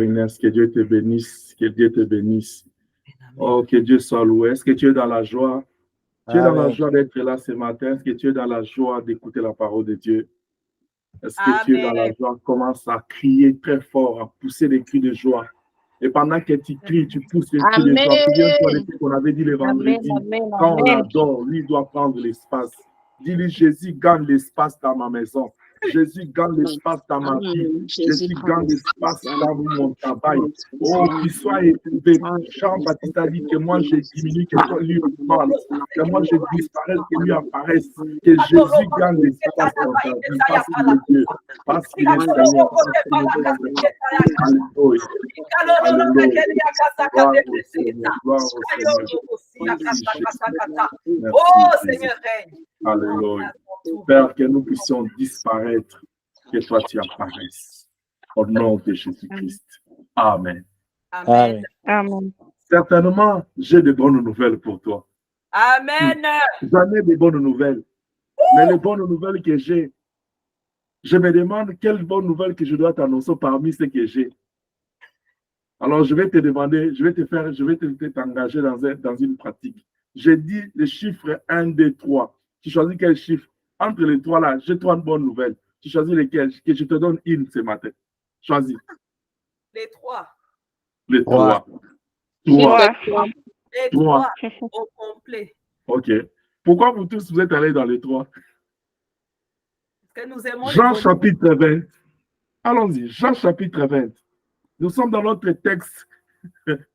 Inès, que Dieu te bénisse, que Dieu te bénisse. Oh, que Dieu soit loué. Est-ce que tu es dans la joie? Tu es dans la joie d'être là ce matin? Est-ce que tu es dans la joie d'écouter la parole de Dieu? Est-ce que tu es dans la joie? Commence à crier très fort, à pousser des cris de joie. Et pendant que tu cries, tu pousses des cris de joie. Souviens-toi de ce qu'on avait dit le vendredi. Quand on adore, lui doit prendre l'espace. Dis-lui, Jésus gagne l'espace dans ma maison. Jésus gagne l'espace dans ma vie. Jésus gagne l'espace dans mon travail. Oh, qu'il soit éprouvé. Jean-Baptiste a dit que moi je diminue, que toi lui augmente. Que moi je disparaisse, que lui apparaisse. Que Jésus gagne l'espace dans ta vie. Parce qu'il est Dieu. Parce qu'il est Seigneur. Alléluia. Oh Seigneur règne. Alléluia. Père, que nous puissions disparaître, que toi tu apparaisses. Au nom de Jésus-Christ. Amen. Amen. Amen. Certainement, j'ai de bonnes nouvelles pour toi. Amen. J'en ai de bonnes nouvelles. Mais les bonnes nouvelles que j'ai, je me demande quelles bonnes nouvelles que je dois t'annoncer parmi ceux que j'ai. Alors, je vais te demander, je vais t'engager dans une pratique. J'ai dit le chiffre 1, 2, 3. Tu choisis quel chiffre? Entre les trois là, j'ai trois bonnes nouvelles. Tu choisis lesquelles? Que je te donne une ce matin. Choisis. Les trois. Les trois. Trois. Les trois au complet. OK. Pourquoi vous tous, vous êtes allés dans les trois? Parce que nous aimons Jean les chapitre 20. Allons-y. Jean chapitre 20. Nous sommes dans notre texte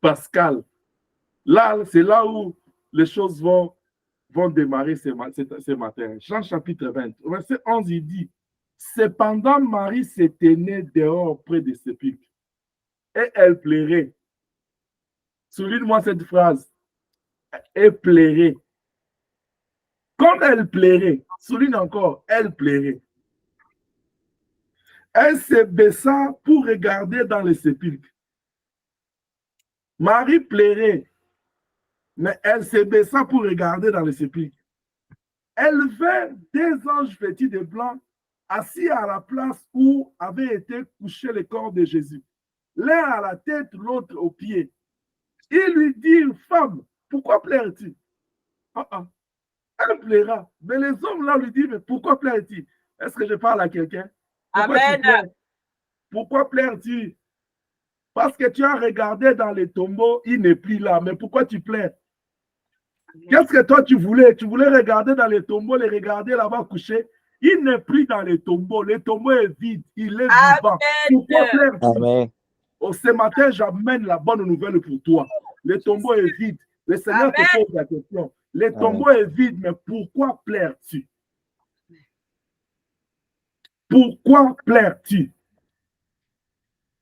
pascal. Là, c'est là où les choses vont démarrer ce matin. Jean chapitre 20, verset 11, il dit, « Cependant, Marie s'est tenue dehors près des sépulcres, et elle plairait. » Souligne-moi cette phrase. Elle plairait. Comme elle plairait, souligne encore, elle plairait. Elle se baissa pour regarder dans les sépulcres. Marie plairait, mais elle se baissa pour regarder dans les sépulcres. Elle vit des anges vêtus de blanc assis à la place où avait été couché le corps de Jésus. L'un à la tête, l'autre aux pieds. Il lui dit, femme, pourquoi pleures-tu? Elle plaira. Mais les hommes là lui disent, mais pourquoi pleures-tu? Est-ce que je parle à quelqu'un? Amen. Pourquoi pleures-tu? Parce que tu as regardé dans les tombeaux, il n'est plus là. Mais pourquoi tu pleures? Qu'est-ce que toi tu voulais? Tu voulais regarder dans les tombeaux, les regarder là-bas couché. Il n'est plus dans les tombeaux. Le tombeau est vide. Il est vivant. Pourquoi pleures-tu? Ce matin, j'amène la bonne nouvelle pour toi. Le tombeau est vide. Le Seigneur te pose la question. Le tombeau est vide, mais pourquoi pleures-tu? Pourquoi pleures-tu?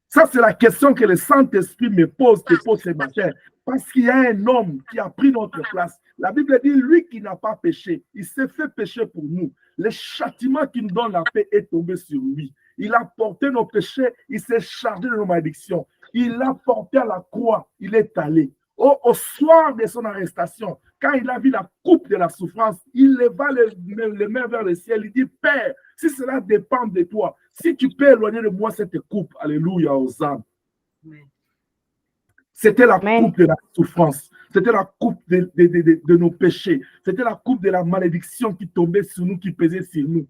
Ça, c'est la question que le Saint-Esprit me pose, te pose ce matin. Parce qu'il y a un homme qui a pris notre place. La Bible dit, lui qui n'a pas péché, il s'est fait pécher pour nous. Le châtiment qui nous donne la paix est tombé sur lui. Il a porté nos péchés, il s'est chargé de nos malédictions. Il l'a porté à la croix, il est allé. Au soir de son arrestation, quand il a vu la coupe de la souffrance, il leva les mains vers le ciel. Il dit, Père, si cela dépend de toi, si tu peux éloigner de moi cette coupe, alléluia, aux âmes. C'était la coupe de la souffrance. C'était la coupe de nos péchés. C'était la coupe de la malédiction qui tombait sur nous, qui pesait sur nous.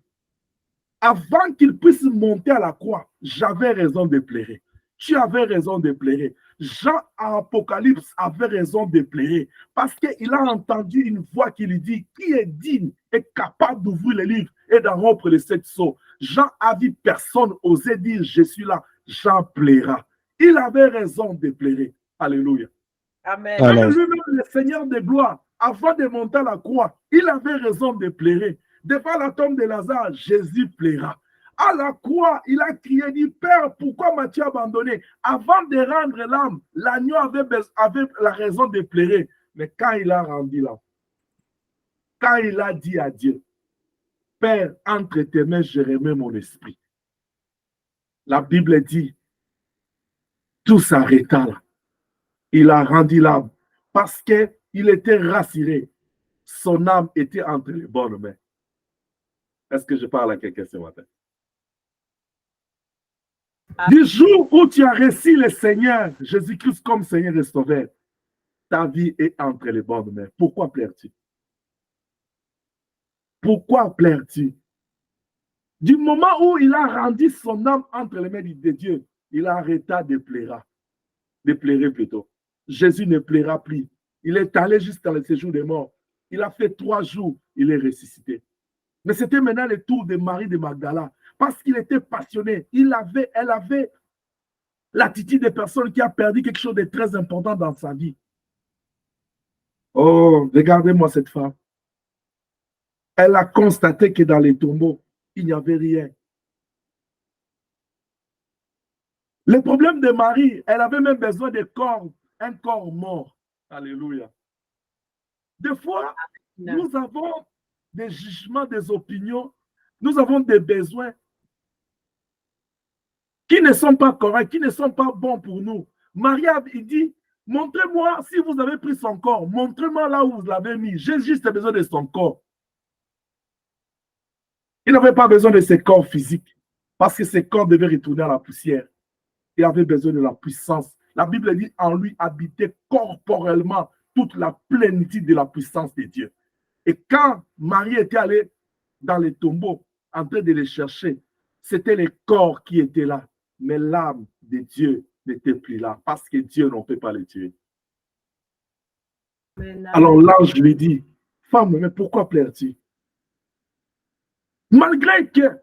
Avant qu'il puisse monter à la croix, j'avais raison de pleurer. Tu avais raison de pleurer. Jean à Apocalypse avait raison de pleurer parce qu'il a entendu une voix qui lui dit qui est digne et capable d'ouvrir le livre et d'en rompre les 7 sceaux. Jean a vu personne oser dire je suis là. Jean plaira. Il avait raison de pleurer. Alléluia. Amen. Lui-même, le Seigneur de gloire, avant de monter à la croix, il avait raison de pleurer. Devant la tombe de Lazare, Jésus plaira. À la croix, il a crié, dit, Père, pourquoi m'as-tu abandonné? Avant de rendre l'âme, l'agneau avait la raison de pleurer. Mais quand il a rendu l'âme, quand il a dit à Dieu, Père, entre tes mains, je remets mon esprit. La Bible dit, tout s'arrêta là. Il a rendu l'âme parce qu'il était rassuré. Son âme était entre les bonnes mains. Est-ce que je parle à quelqu'un ce matin? Du jour où tu as reçu le Seigneur, Jésus-Christ comme Seigneur et Sauveur, ta vie est entre les bonnes mains. Pourquoi plaires-tu? Pourquoi plaires-tu? Du moment où il a rendu son âme entre les mains de Dieu, il arrêta de pleurer. De pleurer plutôt. Jésus ne plaira plus. Il est allé jusqu'à le séjour des morts. Il a fait 3 jours, il est ressuscité. Mais c'était maintenant le tour de Marie de Magdala. Parce qu'il était passionné. Elle avait l'attitude des personnes qui a perdu quelque chose de très important dans sa vie. Oh, regardez-moi cette femme. Elle a constaté que dans les tombeaux, il n'y avait rien. Le problème de Marie, elle avait même besoin de corps, un corps mort. Alléluia. Des fois, nous avons des jugements, des opinions, nous avons des besoins qui ne sont pas corrects, qui ne sont pas bons pour nous. Marie, il dit, montrez-moi si vous avez pris son corps, montrez-moi là où vous l'avez mis. J'ai juste besoin de son corps. Il n'avait pas besoin de ses corps physiques, parce que ses corps devaient retourner à la poussière. Il avait besoin de la puissance. La Bible dit, en lui habitait corporellement toute la plénitude de la puissance de Dieu. Et quand Marie était allée dans les tombeaux, en train de les chercher, c'était les corps qui étaient là. Mais l'âme de Dieu n'était plus là, parce que Dieu n'en peut pas les tuer. Alors l'ange lui dit, femme, mais pourquoi pleures-tu? Malgré que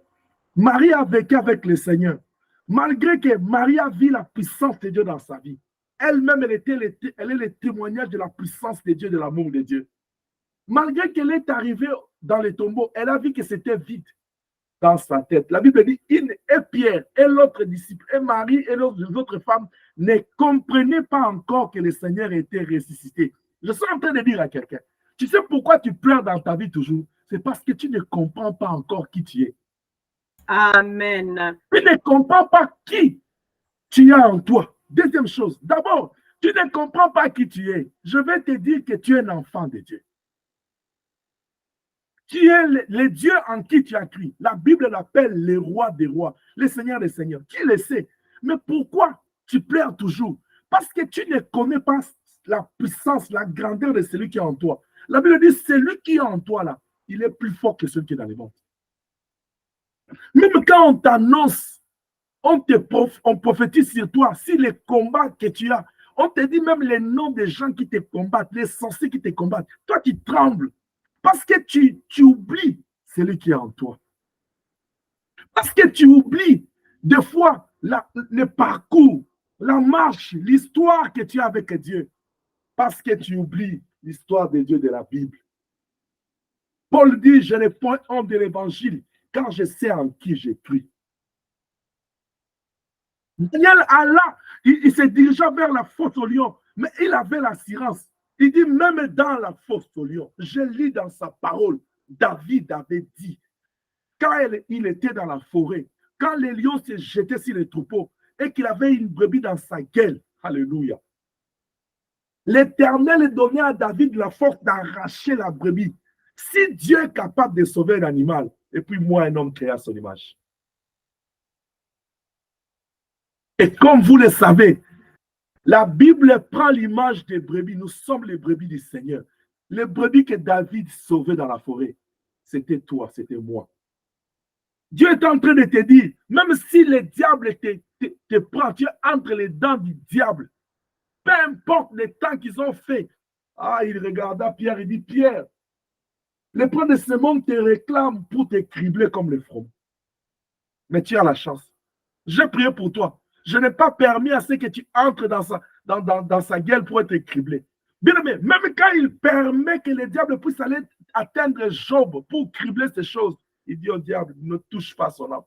Marie a vécu avec le Seigneur, malgré que Marie a vu la puissance de Dieu dans sa vie, elle-même, elle est le témoignage de la puissance de Dieu, de l'amour de Dieu. Malgré qu'elle est arrivée dans les tombeaux, elle a vu que c'était vide dans sa tête. La Bible dit, et Pierre, et l'autre disciple, et Marie, et les autres femmes ne comprenaient pas encore que le Seigneur était ressuscité. Je suis en train de dire à quelqu'un, tu sais pourquoi tu pleures dans ta vie toujours? C'est parce que tu ne comprends pas encore qui tu es. Amen. Tu ne comprends pas qui tu as en toi. Deuxième chose, d'abord, tu ne comprends pas qui tu es. Je vais te dire que tu es un enfant de Dieu. Tu es le Dieu en qui tu as cru. La Bible l'appelle le roi des rois, le Seigneur des seigneurs. Tu le sais. Mais pourquoi tu pleures toujours? Parce que tu ne connais pas la puissance, la grandeur de celui qui est en toi. La Bible dit, celui qui est en toi, là, il est plus fort que celui qui est dans les mondes. Même quand on t'annonce, on prophétise sur toi, si les combats que tu as, on te dit même les noms des gens qui te combattent, les sorciers qui te combattent. Toi, tu trembles. Parce que tu oublies celui qui est en toi. Parce que tu oublies des fois le parcours, la marche, l'histoire que tu as avec Dieu. Parce que tu oublies l'histoire de Dieu de la Bible. Paul dit, je n'ai point honte de l'évangile, car je sais en qui j'ai cru. Daniel Allah, il se dirigea vers la fosse au lion, mais il avait l'assurance. Il dit, même dans la fosse au lion, je lis dans sa parole, David avait dit, quand il était dans la forêt, quand les lions se jetaient sur les troupeaux et qu'il avait une brebis dans sa gueule, alléluia, l'Éternel donnait à David la force d'arracher la brebis. Si Dieu est capable de sauver un animal, et puis moi, un homme créé à son image. Et comme vous le savez, la Bible prend l'image des brebis. Nous sommes les brebis du Seigneur. Les brebis que David sauvait dans la forêt, c'était toi, c'était moi. Dieu est en train de te dire, même si le diable te prend, tu es entre les dents du diable, peu importe le temps qu'ils ont fait. Ah, il regarda Pierre, il dit, Pierre, les princes de ce monde te réclament pour te cribler comme les froms. Mais tu as la chance. J'ai prié pour toi. Je n'ai pas permis à ce que tu entres dans sa gueule pour être criblé. Bien aimé, même quand il permet que le diable puisse aller atteindre Job pour cribler ces choses, il dit au diable, ne touche pas son âme.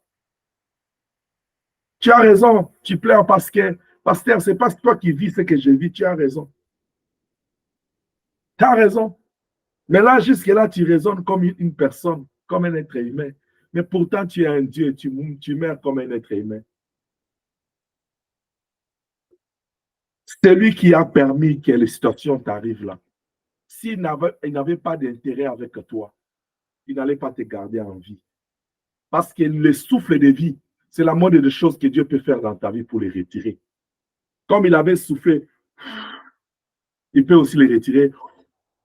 Tu as raison, tu pleures parce que, pasteur, ce n'est pas toi qui vis ce que je vis, tu as raison. Tu as raison. Mais là, jusque-là, tu raisonnes comme une personne, comme un être humain. Mais pourtant, tu es un Dieu, tu meurs comme un être humain. C'est lui qui a permis que les situations t'arrivent là. S'il n'avait pas d'intérêt avec toi, il n'allait pas te garder en vie. Parce que le souffle de vie, C'est la moindre des choses que Dieu peut faire dans ta vie pour les retirer. Comme il avait soufflé, il peut aussi les retirer.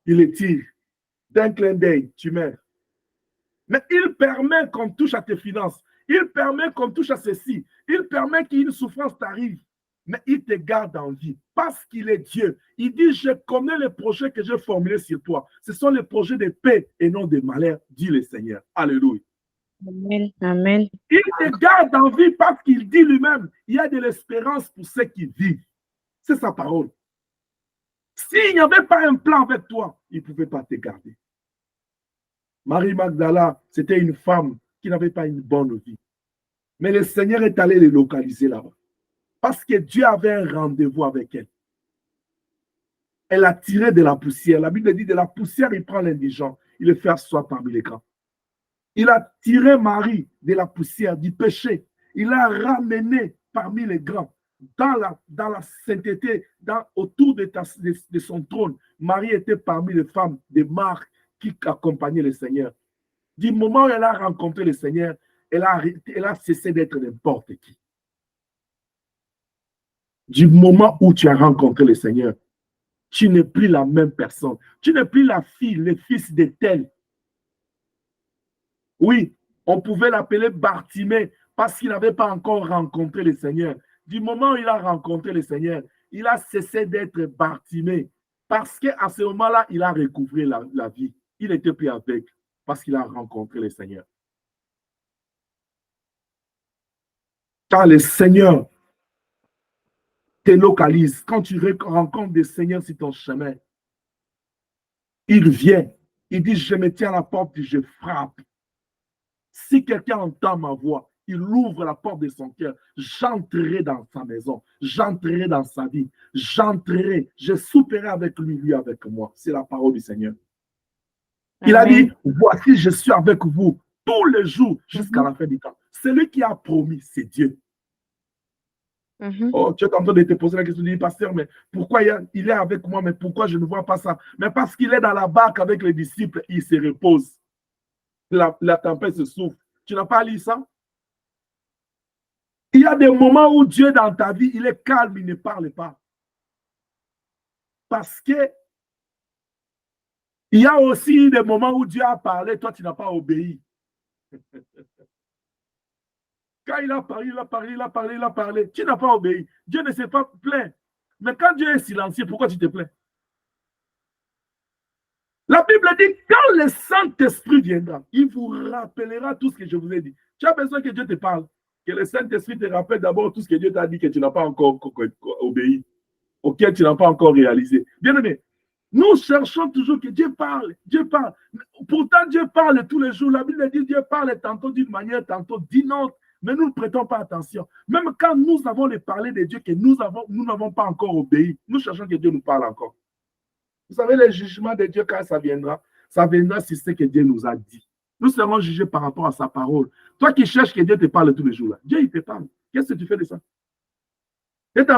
Il les tire. D'un clin d'œil, tu meurs. Mais il permet qu'on touche à tes finances. Il permet qu'on touche à ceci. Il permet qu'une souffrance t'arrive. Mais il te garde en vie parce qu'il est Dieu. Il dit, je connais les projets que j'ai formulés sur toi. Ce sont les projets de paix et non de malheur, dit le Seigneur. Alléluia. Amen. Amen. Il te garde en vie parce qu'il dit lui-même, il y a de l'espérance pour ceux qui vivent. C'est sa parole. S'il n'y avait pas un plan avec toi, il ne pouvait pas te garder. Marie Magdala, c'était une femme qui n'avait pas une bonne vie. Mais le Seigneur est allé les localiser là-bas. Parce que Dieu avait un rendez-vous avec elle. Elle a tiré de la poussière. La Bible dit de la poussière, il prend l'indigent, il le fait asseoir parmi les grands. Il a tiré Marie de la poussière, du péché. Il l'a ramené parmi les grands, dans la sainteté, autour de son trône. Marie était parmi les femmes de marque qui accompagnaient le Seigneur. Du moment où elle a rencontré le Seigneur, elle a cessé d'être n'importe qui. Du moment où tu as rencontré le Seigneur, tu n'es plus la même personne. Tu n'es plus la fille, le fils de tel. Oui, on pouvait l'appeler Bartimée parce qu'il n'avait pas encore rencontré le Seigneur. Du moment où il a rencontré le Seigneur, il a cessé d'être Bartimée parce qu'à ce moment-là, il a recouvré la vie. Il n'était plus aveugle parce qu'il a rencontré le Seigneur. Quand le Seigneur te localise, quand tu rencontres des seigneurs sur ton chemin, il vient, il dit, je me tiens à la porte et je frappe. Si quelqu'un entend ma voix, il ouvre la porte de son cœur, j'entrerai dans sa maison, j'entrerai dans sa vie, j'entrerai, je souperai avec lui, lui avec moi. C'est la parole du Seigneur. Il a dit, voici, je suis avec vous tous les jours jusqu'à la fin du temps. Celui qui a promis, c'est Dieu. Oh, tu es en train de te poser la question, tu dis, pasteur, mais pourquoi il est avec moi, mais pourquoi je ne vois pas ça? Mais parce qu'il est dans la barque avec les disciples, il se repose. La tempête se souffle. Tu n'as pas lu ça? Il y a des moments où Dieu dans ta vie, il est calme, il ne parle pas. Parce que il y a aussi des moments où Dieu a parlé, toi tu n'as pas obéi. Quand il a parlé, il a parlé, il a parlé, il a parlé, tu n'as pas obéi. Dieu ne s'est pas plaint. Mais quand Dieu est silencieux, pourquoi tu te plains? La Bible dit, quand le Saint-Esprit viendra, il vous rappellera tout ce que je vous ai dit. Tu as besoin que Dieu te parle. Que le Saint-Esprit te rappelle d'abord tout ce que Dieu t'a dit que tu n'as pas encore obéi, auquel tu n'as pas encore réalisé. Bien aimé, nous cherchons toujours que Dieu parle. Dieu parle. Pourtant, Dieu parle tous les jours. La Bible dit Dieu parle tantôt d'une manière, tantôt d'une autre. Mais nous ne prêtons pas attention. Même quand nous avons les parler de Dieu que nous n'avons pas encore obéi, nous cherchons que Dieu nous parle encore. Vous savez, le jugement de Dieu, quand ça viendra sur ce que Dieu nous a dit. Nous serons jugés par rapport à sa parole. Toi qui cherches que Dieu te parle tous les jours, là, Dieu, il te parle. Qu'est-ce que tu fais de ça? Tu es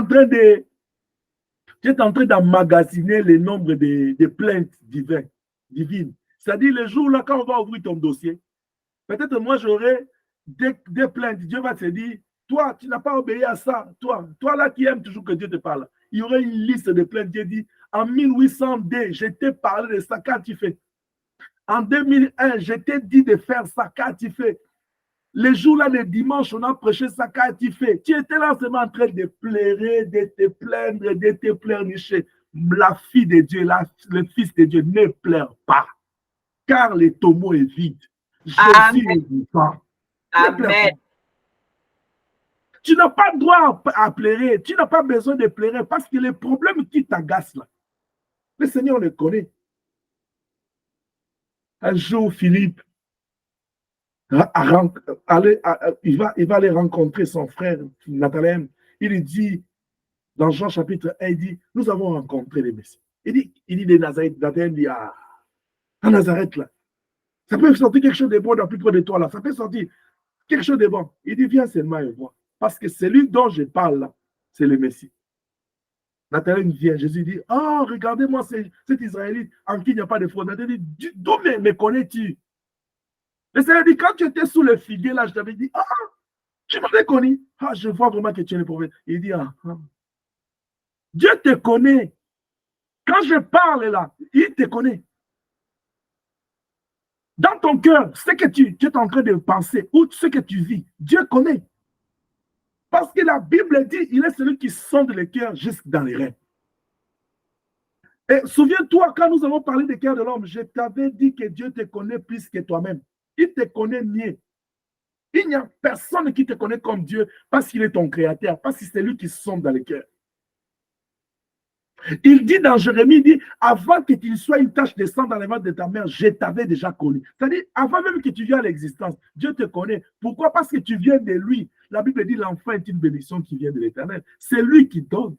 en train d'emmagasiner le nombre de plaintes divines. C'est-à-dire, le jour là, quand on va ouvrir ton dossier, peut-être moi, j'aurai des plaintes. Dieu va te dire, toi, tu n'as pas obéi à ça. Toi là qui aimes toujours que Dieu te parle. Il y aurait une liste de plaintes. Dieu dit, en 1800D, je t'ai parlé de ça, qu'as-tu fait? En 2001, je t'ai dit de faire ça, qu'as-tu fait? Les jours-là, les dimanches, on a prêché ça, qu'as-tu fait? Tu étais là seulement en train de pleurer, de te plaindre, de te pleurnicher. La fille de Dieu, le fils de Dieu, ne pleure pas, car le tombeau est vide. Jésus est vivant. Amen. Tu n'as pas droit à pleurer, tu n'as pas besoin de pleurer, parce que les problèmes qui t'agacent là, le Seigneur le connaît. Un jour, Philippe, il va aller rencontrer son frère Nathanaël. Il lui dit, dans Jean chapitre 1, il dit, nous avons rencontré les Messies. Il dit de Nazareth, Nathanaël dit, à Nazareth là, ça peut sortir quelque chose de bon dans plus près de toi là, ça peut sortir quelque chose de bon. Il dit, viens seulement et vois. Parce que celui dont je parle là, c'est le Messie. Nathanaël vient, Jésus dit, oh, regardez-moi cet Israélite en qui il n'y a pas de fraude. Nathanaël dit, d'où me connais-tu? Le Seigneur dit, quand tu étais sous le figuier là, je t'avais dit, Tu m'avais connu. Ah, je vois vraiment que tu es le prophète. Il dit, ah, ah. Dieu te connaît. Quand je parle là, il te connaît. Dans ton cœur, ce que tu es en train de penser ou ce que tu vis, Dieu connaît. Parce que la Bible dit, il est celui qui sonde le cœur jusque dans les reins. Et souviens-toi, quand nous avons parlé des cœurs de l'homme, je t'avais dit que Dieu te connaît plus que toi-même. Il te connaît mieux. Il n'y a personne qui te connaît comme Dieu parce qu'il est ton créateur, parce que c'est lui qui sonde dans les cœurs. Il dit dans Jérémie, il dit, avant que tu sois une tache de sang dans les ventre de ta mère, je t'avais déjà connu. C'est-à-dire, avant même que tu viennes à l'existence, Dieu te connaît. Pourquoi? Parce que tu viens de lui. La Bible dit, l'enfant est une bénédiction qui vient de l'Éternel. C'est lui qui donne.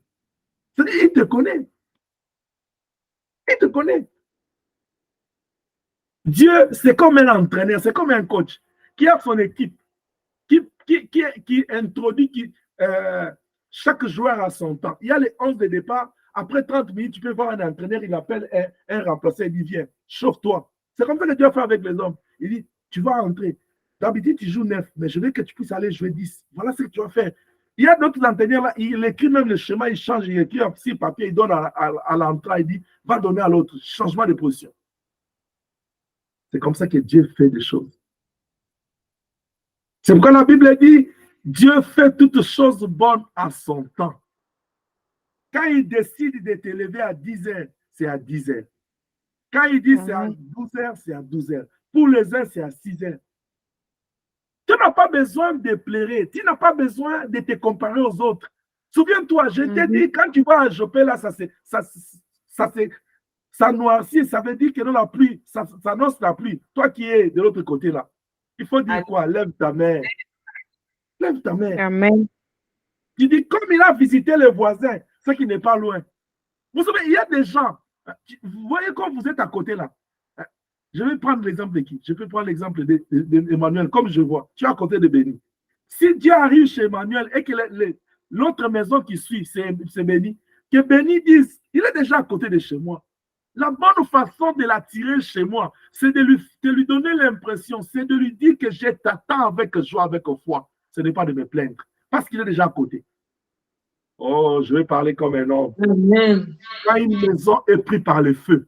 C'est-à-dire, il te connaît. Il te connaît. Dieu, c'est comme un entraîneur, c'est comme un coach qui a son équipe, qui introduit chaque joueur à son temps. Il y a les 11 de départ. Après 30 minutes, tu peux voir un entraîneur, il appelle un remplaçant, il dit, viens, chauffe-toi. C'est comme ça que Dieu fait avec les hommes. Il dit, tu vas entrer. D'habitude, tu joues 9, mais je veux que tu puisses aller jouer 10. Voilà ce que tu vas faire. Il y a d'autres entraîneurs là, il écrit même le schéma, il change, il écrit un petit papier, il donne à l'entrée, il dit, va donner à l'autre, changement de position. C'est comme ça que Dieu fait des choses. C'est pourquoi la Bible dit, Dieu fait toutes choses bonnes à son temps. Quand il décide de te lever à 10 heures, c'est à 10 heures. Quand il dit c'est à 12 heures, c'est à 12 heures. Pour les uns, c'est à 6 heures. Tu n'as pas besoin de pleurer. Tu n'as pas besoin de te comparer aux autres. Souviens-toi, je t'ai dit, quand tu vas à Jopé, là, ça noircit, ça veut dire que non, la pluie, ça annonce la pluie. Toi qui es de l'autre côté, là, il faut dire quoi? Lève ta main. Lève ta main. Amen. Tu dis, comme il a visité les voisins, ce qui n'est pas loin. Vous savez, il y a des gens, vous voyez quand vous êtes à côté là. Je vais prendre l'exemple de qui? Je peux prendre l'exemple d'Emmanuel, comme je vois. Tu es à côté de Béni. Si Dieu arrive chez Emmanuel et que l'autre maison qui suit, c'est Béni, que Béni dise, il est déjà à côté de chez moi. La bonne façon de l'attirer chez moi, c'est de lui donner l'impression, c'est de lui dire que je t'attends avec joie, avec foi. Ce n'est pas de me plaindre, parce qu'il est déjà à côté. Oh, je vais parler comme un homme. Amen. Quand une maison est prise par le feu,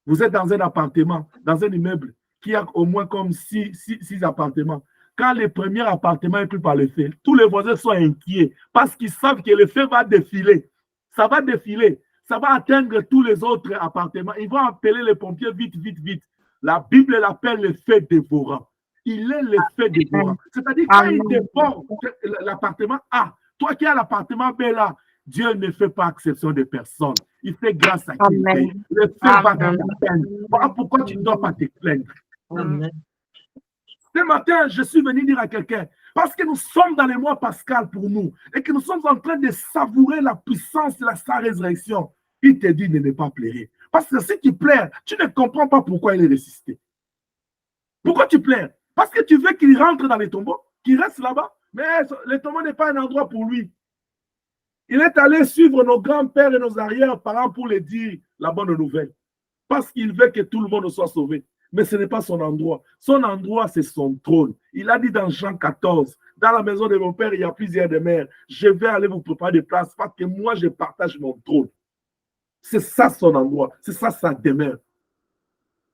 vous êtes dans un appartement, dans un immeuble qui a au moins comme 6 appartements. Quand le premier appartement est pris par le feu, tous les voisins sont inquiets parce qu'ils savent que le feu va défiler. Ça va défiler. Ça va atteindre tous les autres appartements. Ils vont appeler les pompiers vite, vite, vite. La Bible l'appelle le feu dévorant. Il est le feu dévorant. C'est-à-dire quand il dévore l'appartement A, toi qui as l'appartement B là, Dieu ne fait pas exception de personne. Il fait grâce à qui il fait. Le feu va t'atteindre. Voilà pourquoi tu ne dois pas te plaindre. Amen. Ce matin, je suis venu dire à quelqu'un, parce que nous sommes dans les mois pascal pour nous, et que nous sommes en train de savourer la puissance de sa résurrection, il te dit de ne pas pleurer. Parce que si tu pleures, tu ne comprends pas pourquoi il est ressuscité. Pourquoi tu pleures? Parce que tu veux qu'il rentre dans les tombeaux, qu'il reste là-bas. Mais le tombeau n'est pas un endroit pour lui. Il est allé suivre nos grands-pères et nos arrière-parents pour les dire la bonne nouvelle. Parce qu'il veut que tout le monde soit sauvé. Mais ce n'est pas son endroit. Son endroit, c'est son trône. Il a dit dans Jean 14, dans la maison de mon père, il y a plusieurs demeures. Je vais aller vous préparer des places parce que moi, je partage mon trône. C'est ça son endroit. C'est ça sa demeure.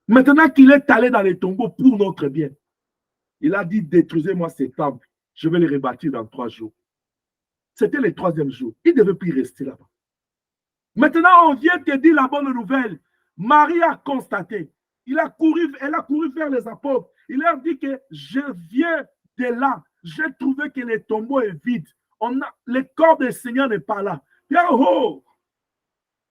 Maintenant qu'il est allé dans les tombeaux pour notre bien, il a dit, détruisez-moi ces temples. Je vais les rebâtir dans 3 jours. C'était le 3e jour. Il ne devait plus rester là-bas. Maintenant, on vient te dire la bonne nouvelle. Marie a constaté. Elle a couru vers les apôtres. Il leur dit que je viens de là. J'ai trouvé que le tombeau est vide. Le corps du Seigneur n'est pas là. Pierre, oh!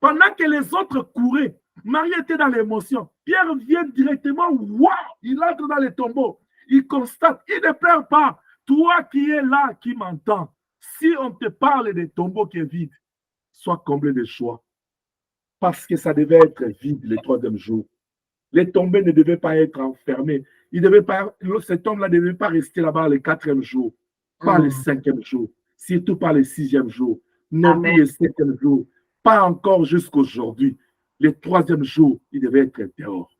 Pendant que les autres couraient, Marie était dans l'émotion. Pierre vient directement, waouh! Il entre dans le tombeau. Il constate, il ne pleure pas. Toi qui es là, qui m'entends, si on te parle des tombeaux qui est vide, sois comblé de joie. Parce que ça devait être vide le 3e jour. Les tombés ne devaient pas être enfermés. Cet homme-là ne devait pas rester là-bas le 4e jour, pas le 5e jour, surtout pas le 6e jour, non plus le 7e jour, pas encore jusqu'aujourd'hui. Le 3e jour, il devait être dehors.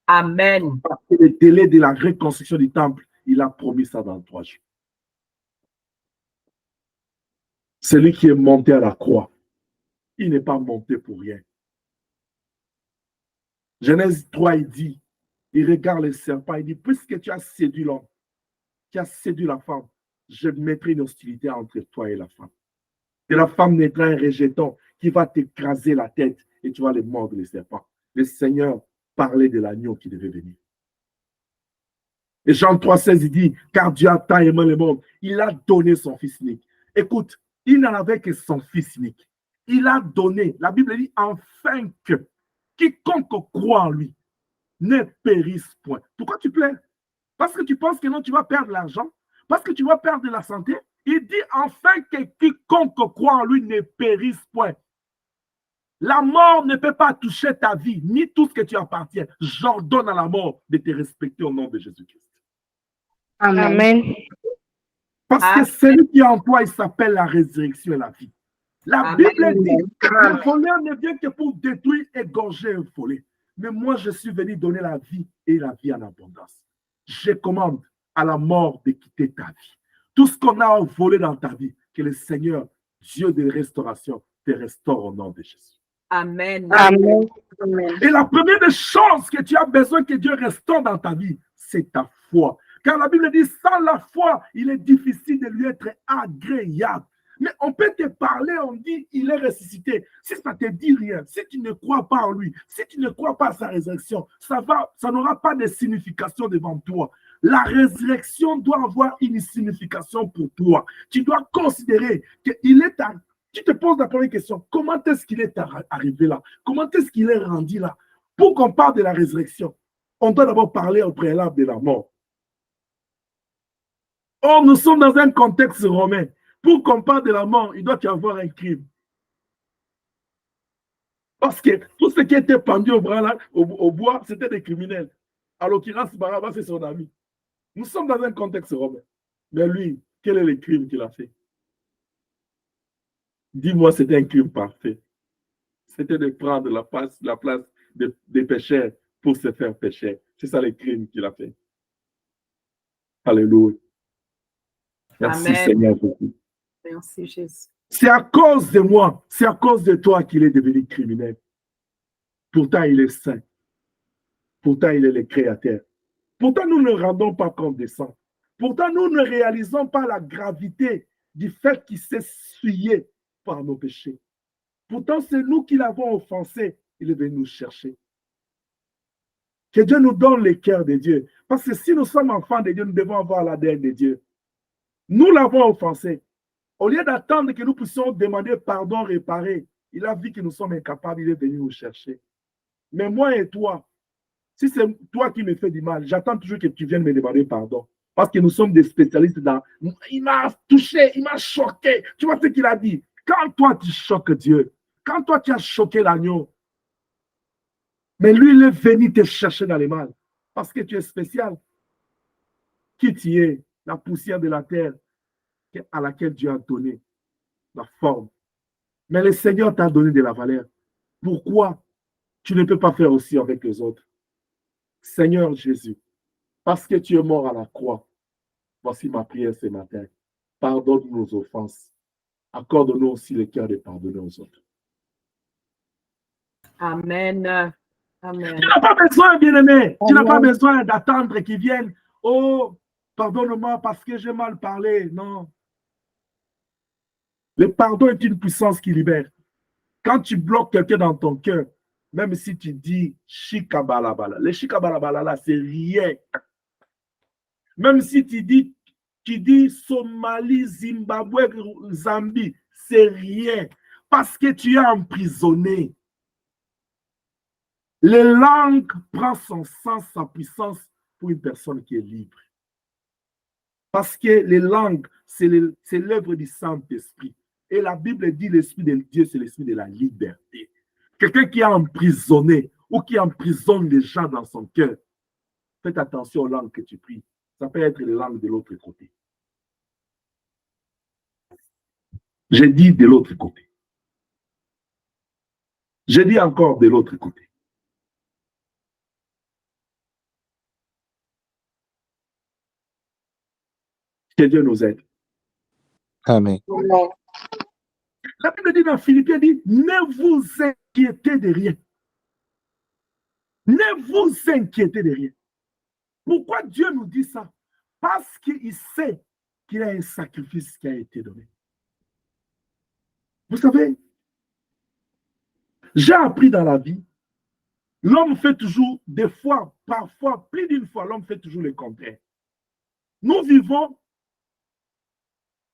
Amen. Parce que le délai de la reconstruction du temple, il a promis ça dans 3 jours. Celui qui est monté à la croix, il n'est pas monté pour rien. Genèse 3, il dit, il regarde le serpent, il dit, puisque tu as séduit l'homme, tu as séduit la femme, je mettrai une hostilité entre toi et la femme. Et la femme naîtra un rejeton qui va t'écraser la tête et tu vas les mordre, les serpents. Le Seigneur parlait de l'agneau qui devait venir. Et Jean 3,16, il dit, car Dieu a tant aimé le monde, il a donné son fils unique. Écoute, il n'en avait que son fils unique. Il a donné, la Bible dit, afin que quiconque croit en lui ne périsse point. Pourquoi tu pleures? Parce que tu penses que non, tu vas perdre l'argent, parce que tu vas perdre la santé. Il dit, afin que quiconque croit en lui ne périsse point. La mort ne peut pas toucher ta vie, ni tout ce que tu appartiens. J'ordonne à la mort de te respecter au nom de Jésus-Christ. Amen. Parce que celui qui est en toi, il s'appelle la résurrection et la vie. La Bible dit, le voleur ne vient que pour détruire, égorger et voler. Mais moi, je suis venu donner la vie et la vie en abondance. Je commande à la mort de quitter ta vie. Tout ce qu'on a volé dans ta vie, que le Seigneur, Dieu de restauration, te restaure au nom de Jésus. Amen. Amen. Et la première des choses que tu as besoin que Dieu restaure dans ta vie, c'est ta foi. Car la Bible dit, sans la foi, il est difficile de lui être agréable. Mais on peut te parler, on dit, il est ressuscité. Si ça ne te dit rien, si tu ne crois pas en lui, si tu ne crois pas à sa résurrection, ça n'aura pas de signification devant toi. La résurrection doit avoir une signification pour toi. Tu dois considérer qu'il est à... Tu te poses la première question, comment est-ce qu'il est arrivé là? Comment est-ce qu'il est rendu là? Pour qu'on parle de la résurrection, on doit d'abord parler au préalable de la mort. Or, nous sommes dans un contexte romain. Pour qu'on parle de la mort, il doit y avoir un crime. Parce que tout ce qui était pendu au bois, c'était des criminels. À l'occurrence, Barabbas, c'est son ami. Nous sommes dans un contexte romain. Mais lui, quel est le crime qu'il a fait? Dis-moi, c'était un crime parfait. C'était de prendre la place des pécheurs pour se faire pécher. C'est ça le crime qu'il a fait. Alléluia. Merci, Amen. Seigneur, beaucoup. Merci, Jésus. C'est à cause de moi, c'est à cause de toi qu'il est devenu criminel. Pourtant, il est saint. Pourtant, il est le créateur. Pourtant, nous ne rendons pas compte de ça. Pourtant, nous ne réalisons pas la gravité du fait qu'il s'est souillé par nos péchés. Pourtant, c'est nous qui l'avons offensé. Il est venu nous chercher. Que Dieu nous donne le cœur de Dieu. Parce que si nous sommes enfants de Dieu, nous devons avoir l'ADN de Dieu. Nous l'avons offensé. Au lieu d'attendre que nous puissions demander pardon, réparer, il a vu que nous sommes incapables, il est venu nous chercher. Mais moi et toi, si c'est toi qui me fais du mal, j'attends toujours que tu viennes me demander pardon. Parce que nous sommes des spécialistes dans... Il m'a touché, il m'a choqué. Tu vois ce qu'il a dit? Quand toi, tu choques Dieu, quand toi, tu as choqué l'agneau, mais lui, il est venu te chercher dans les mal. Parce que tu es spécial. Qui tu es? La poussière de la terre à laquelle Dieu a donné la forme. Mais le Seigneur t'a donné de la valeur. Pourquoi tu ne peux pas faire aussi avec les autres? Seigneur Jésus, parce que tu es mort à la croix, voici ma prière ce matin. Pardonne nos offenses. Accorde-nous aussi le cœur de pardonner aux autres. Amen. Amen. Tu n'as pas besoin, bien-aimé. Tu n'as pas besoin d'attendre qu'ils viennent. Oh, pardonne-moi parce que j'ai mal parlé. Non. Le pardon est une puissance qui libère. Quand tu bloques quelqu'un dans ton cœur, même si tu dis chikabalabala, le chikabalabala là, c'est rien. Même si tu dis Somalie, Zimbabwe, Zambie, c'est rien. Parce que tu es emprisonné. Les langues prennent son sens, sa puissance pour une personne qui est libre. Parce que les langues, c'est l'œuvre du Saint-Esprit. Et la Bible dit l'Esprit de Dieu, c'est l'Esprit de la liberté. Quelqu'un qui est emprisonné ou qui emprisonne les gens dans son cœur, faites attention aux langues que tu pries. Ça peut être les langues de l'autre côté. J'ai dit de l'autre côté. J'ai dit encore de l'autre côté. Que Dieu nous aide. Amen. La Bible dit dans Philippiens, dit, ne vous inquiétez de rien. Ne vous inquiétez de rien. Pourquoi Dieu nous dit ça? Parce qu'il sait qu'il y a un sacrifice qui a été donné. Vous savez, j'ai appris dans la vie, l'homme fait toujours, des fois, parfois, plus d'une fois, l'homme fait toujours le contraire. Nous vivons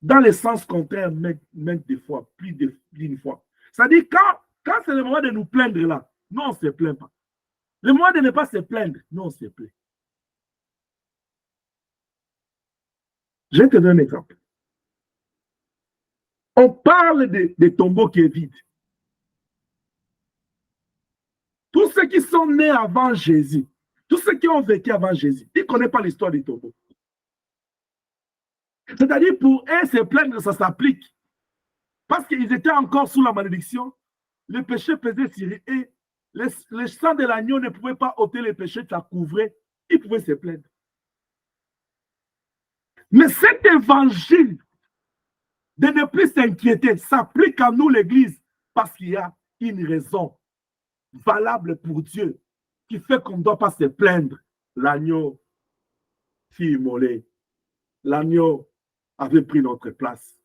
dans le sens contraire, même des fois, plus d'une fois. C'est-à-dire, quand c'est le moment de nous plaindre là, nous, on ne se plaint pas. Le moment de ne pas se plaindre, nous, on se plaint. Je te donne un exemple. On parle des tombeaux qui est vide. Tous ceux qui sont nés avant Jésus, tous ceux qui ont vécu avant Jésus, ils ne connaissent pas l'histoire des tombeaux. C'est-à-dire, pour eux, se plaindre, ça s'applique. Parce qu'ils étaient encore sous la malédiction, le péché pesait sur eux et le sang de l'agneau ne pouvait pas ôter les péchés, ça couvrait, ils pouvaient se plaindre. Mais cet évangile de ne plus s'inquiéter s'applique à nous, l'Église, parce qu'il y a une raison valable pour Dieu qui fait qu'on ne doit pas se plaindre. L'agneau fut immolé. L'agneau avait pris notre place.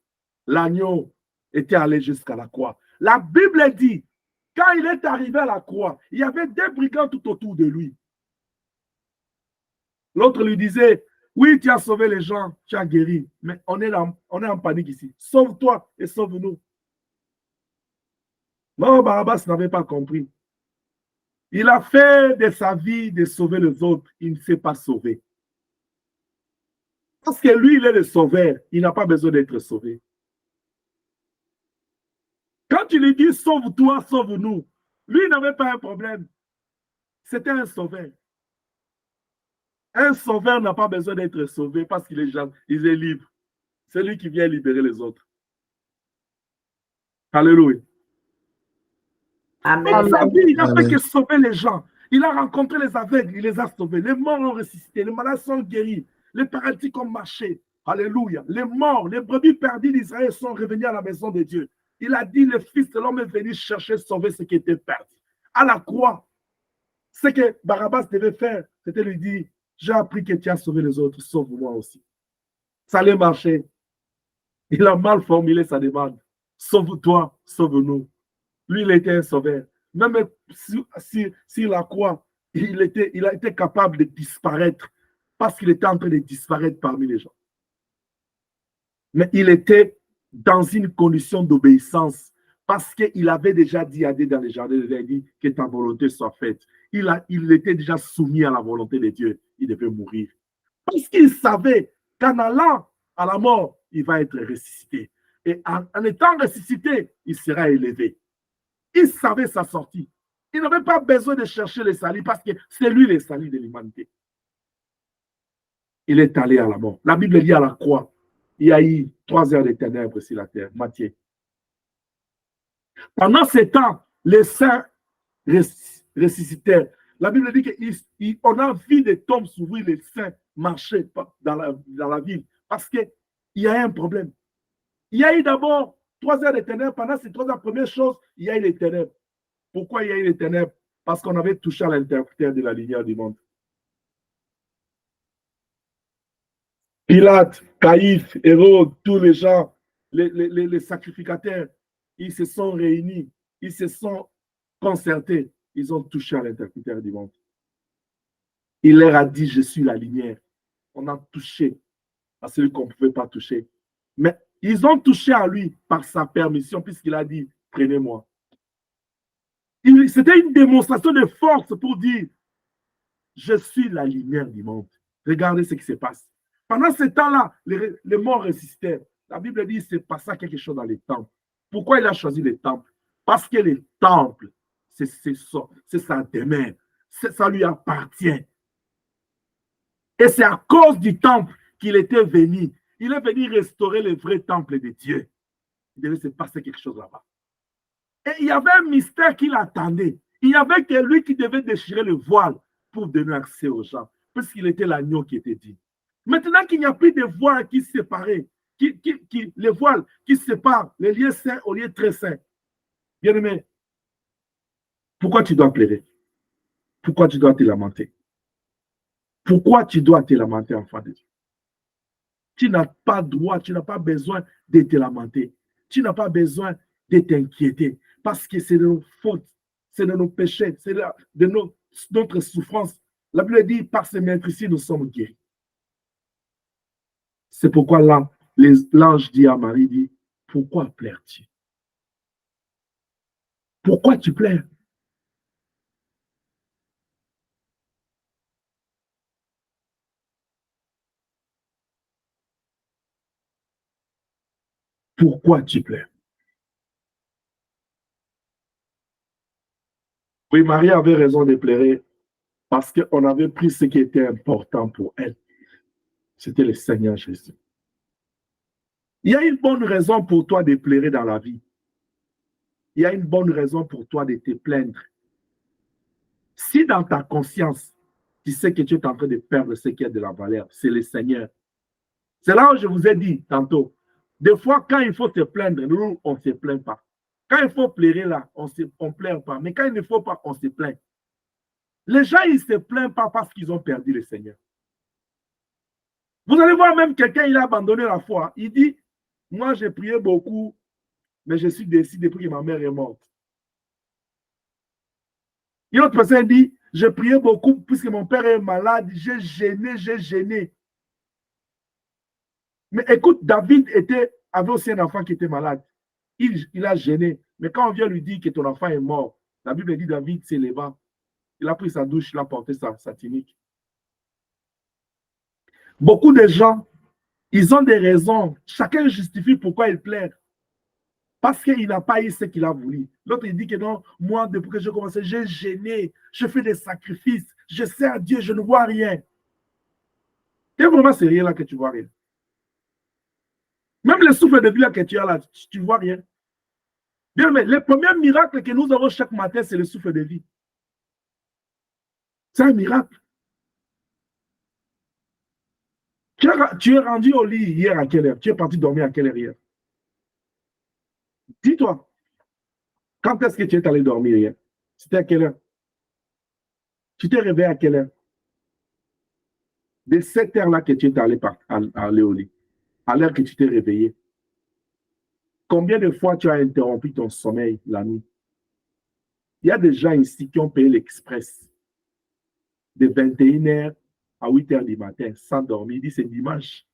L'agneau était allé jusqu'à la croix. La Bible dit, quand il est arrivé à la croix, il y avait des brigands tout autour de lui. L'autre lui disait, oui, tu as sauvé les gens, tu as guéri, mais on est en panique ici. Sauve-toi et sauve-nous. Non, Barabbas n'avait pas compris. Il a fait de sa vie de sauver les autres. Il ne s'est pas sauvé. Parce que lui, il est le sauveur. Il n'a pas besoin d'être sauvé. Quand tu lui dis sauve-toi, sauve-nous, lui, il n'avait pas un problème. C'était un sauveur. Un sauveur n'a pas besoin d'être sauvé parce qu'il est libre. C'est lui qui vient libérer les autres. Alléluia. Amen. Dans sa vie, il n'a fait que sauver les gens. Il a rencontré les aveugles, il les a sauvés. Les morts ont ressuscité, les malades sont guéris, les paralytiques ont marché. Alléluia. Les morts, les brebis perdues d'Israël sont revenus à la maison de Dieu. Il a dit, le Fils de l'homme est venu chercher, sauver ce qui était perdu. À la croix, ce que Barabbas devait faire, c'était lui dire, j'ai appris que tu as sauvé les autres, sauve-moi aussi. Ça allait marcher. Il a mal formulé sa demande. Sauve-toi, sauve-nous. Lui, il était un sauveur. Même sur la croix, il a été capable de disparaître parce qu'il était en train de disparaître parmi les gens. Mais il était dans une condition d'obéissance parce qu'il avait déjà dit à Dieu dans les jardins, il a dit que ta volonté soit faite. Il était déjà soumis à la volonté de Dieu. Il devait mourir. Parce qu'il savait qu'en allant à la mort, il va être ressuscité. Et en étant ressuscité, il sera élevé. Il savait sa sortie. Il n'avait pas besoin de chercher le salut parce que c'est lui le salut de l'humanité. Il est allé à la mort. La Bible dit à la croix, il y a eu 3 heures de ténèbres sur la terre. Matthieu. Pendant ce temps, les saints ressuscitèrent. La Bible dit qu'on a vu des tombes s'ouvrir, les saints marcher dans la ville parce qu'il y a un problème. Il y a eu d'abord 3 heures de ténèbres. Pendant ces 3 heures, première chose, il y a eu les ténèbres. Pourquoi il y a eu les ténèbres? Parce qu'on avait touché à l'interrupteur de la lumière du monde. Pilate, Caïphe, Hérode, tous les gens, les sacrificateurs, ils se sont réunis, ils se sont concertés, ils ont touché à l'interrupteur du monde. Il leur a dit, je suis la lumière. On a touché à celui qu'on ne pouvait pas toucher. Mais ils ont touché à lui par sa permission, puisqu'il a dit, prenez-moi. C'était une démonstration de force pour dire, je suis la lumière du monde. Regardez ce qui se passe. Pendant ce temps-là, les morts ressuscitèrent. La Bible dit qu'il s'est passé quelque chose dans les temples. Pourquoi il a choisi les temples? Parce que les temples, c'est sa demeure. Ça lui appartient. Et c'est à cause du temple qu'il était venu. Il est venu restaurer le vrai temple de Dieu. Il devait se passer quelque chose là-bas. Et il y avait un mystère qui l'attendait. Il y avait que lui qui devait déchirer le voile pour donner accès aux gens, puisqu'il était l'agneau qui était dit. Maintenant qu'il n'y a plus de voile qui séparait, les voiles qui séparent les lieux saints aux lieux très saints. Bien-aimé, pourquoi tu dois pleurer? Pourquoi tu dois te lamenter? Pourquoi tu dois te lamenter, enfant de Dieu? Tu n'as pas droit, tu n'as pas besoin de te lamenter. Tu n'as pas besoin de t'inquiéter parce que c'est de nos fautes, c'est de nos péchés, c'est de notre souffrance. La Bible dit, par ces meurtrissures, nous sommes guéris. C'est pourquoi l'ange dit à Marie, dit, pourquoi pleures-tu? Pourquoi tu pleures? Pourquoi tu pleures? Oui, Marie avait raison de pleurer parce qu'on avait pris ce qui était important pour elle. C'était le Seigneur Jésus. Il y a une bonne raison pour toi de pleurer dans la vie. Il y a une bonne raison pour toi de te plaindre. Si dans ta conscience, tu sais que tu es en train de perdre ce qui est de la valeur, c'est le Seigneur. C'est là où je vous ai dit tantôt. Des fois, quand il faut te plaindre, nous, on ne se plaint pas. Quand il faut pleurer là, on ne pleure pas. Mais quand il ne faut pas, on se plaint. Les gens, ils ne se plaignent pas parce qu'ils ont perdu le Seigneur. Vous allez voir même quelqu'un, il a abandonné la foi. Il dit, moi j'ai prié beaucoup, mais je suis décidé depuis que ma mère est morte. Une autre personne dit, j'ai prié beaucoup puisque mon père est malade, j'ai gêné. Mais écoute, David avait aussi un enfant qui était malade. Il a gêné. Mais quand on vient lui dire que ton enfant est mort, la Bible dit David s'éleva. Il a pris sa douche, il a porté sa tunique. Beaucoup de gens, ils ont des raisons. Chacun justifie pourquoi il pleure. Parce qu'il n'a pas eu ce qu'il a voulu. L'autre, il dit que non, moi, depuis que j'ai commencé, j'ai gêné, je fais des sacrifices, je sers à Dieu, je ne vois rien. C'est vraiment sérieux là que tu ne vois rien. Même le souffle de vie là que tu as là, tu ne vois rien. Bien, mais le premier miracle que nous avons chaque matin, c'est le souffle de vie. C'est un miracle. Tu es rendu au lit hier à quelle heure? Tu es parti dormir à quelle heure hier? Dis-toi, quand est-ce que tu es allé dormir hier? C'était à quelle heure? Tu t'es réveillé à quelle heure? De cette heure-là que tu es allé au lit, à l'heure que tu t'es réveillé. Combien de fois tu as interrompu ton sommeil la nuit? Il y a des gens ici qui ont payé l'express de 21h à 8h du matin sans dormir. Ils disent c'est dimanche.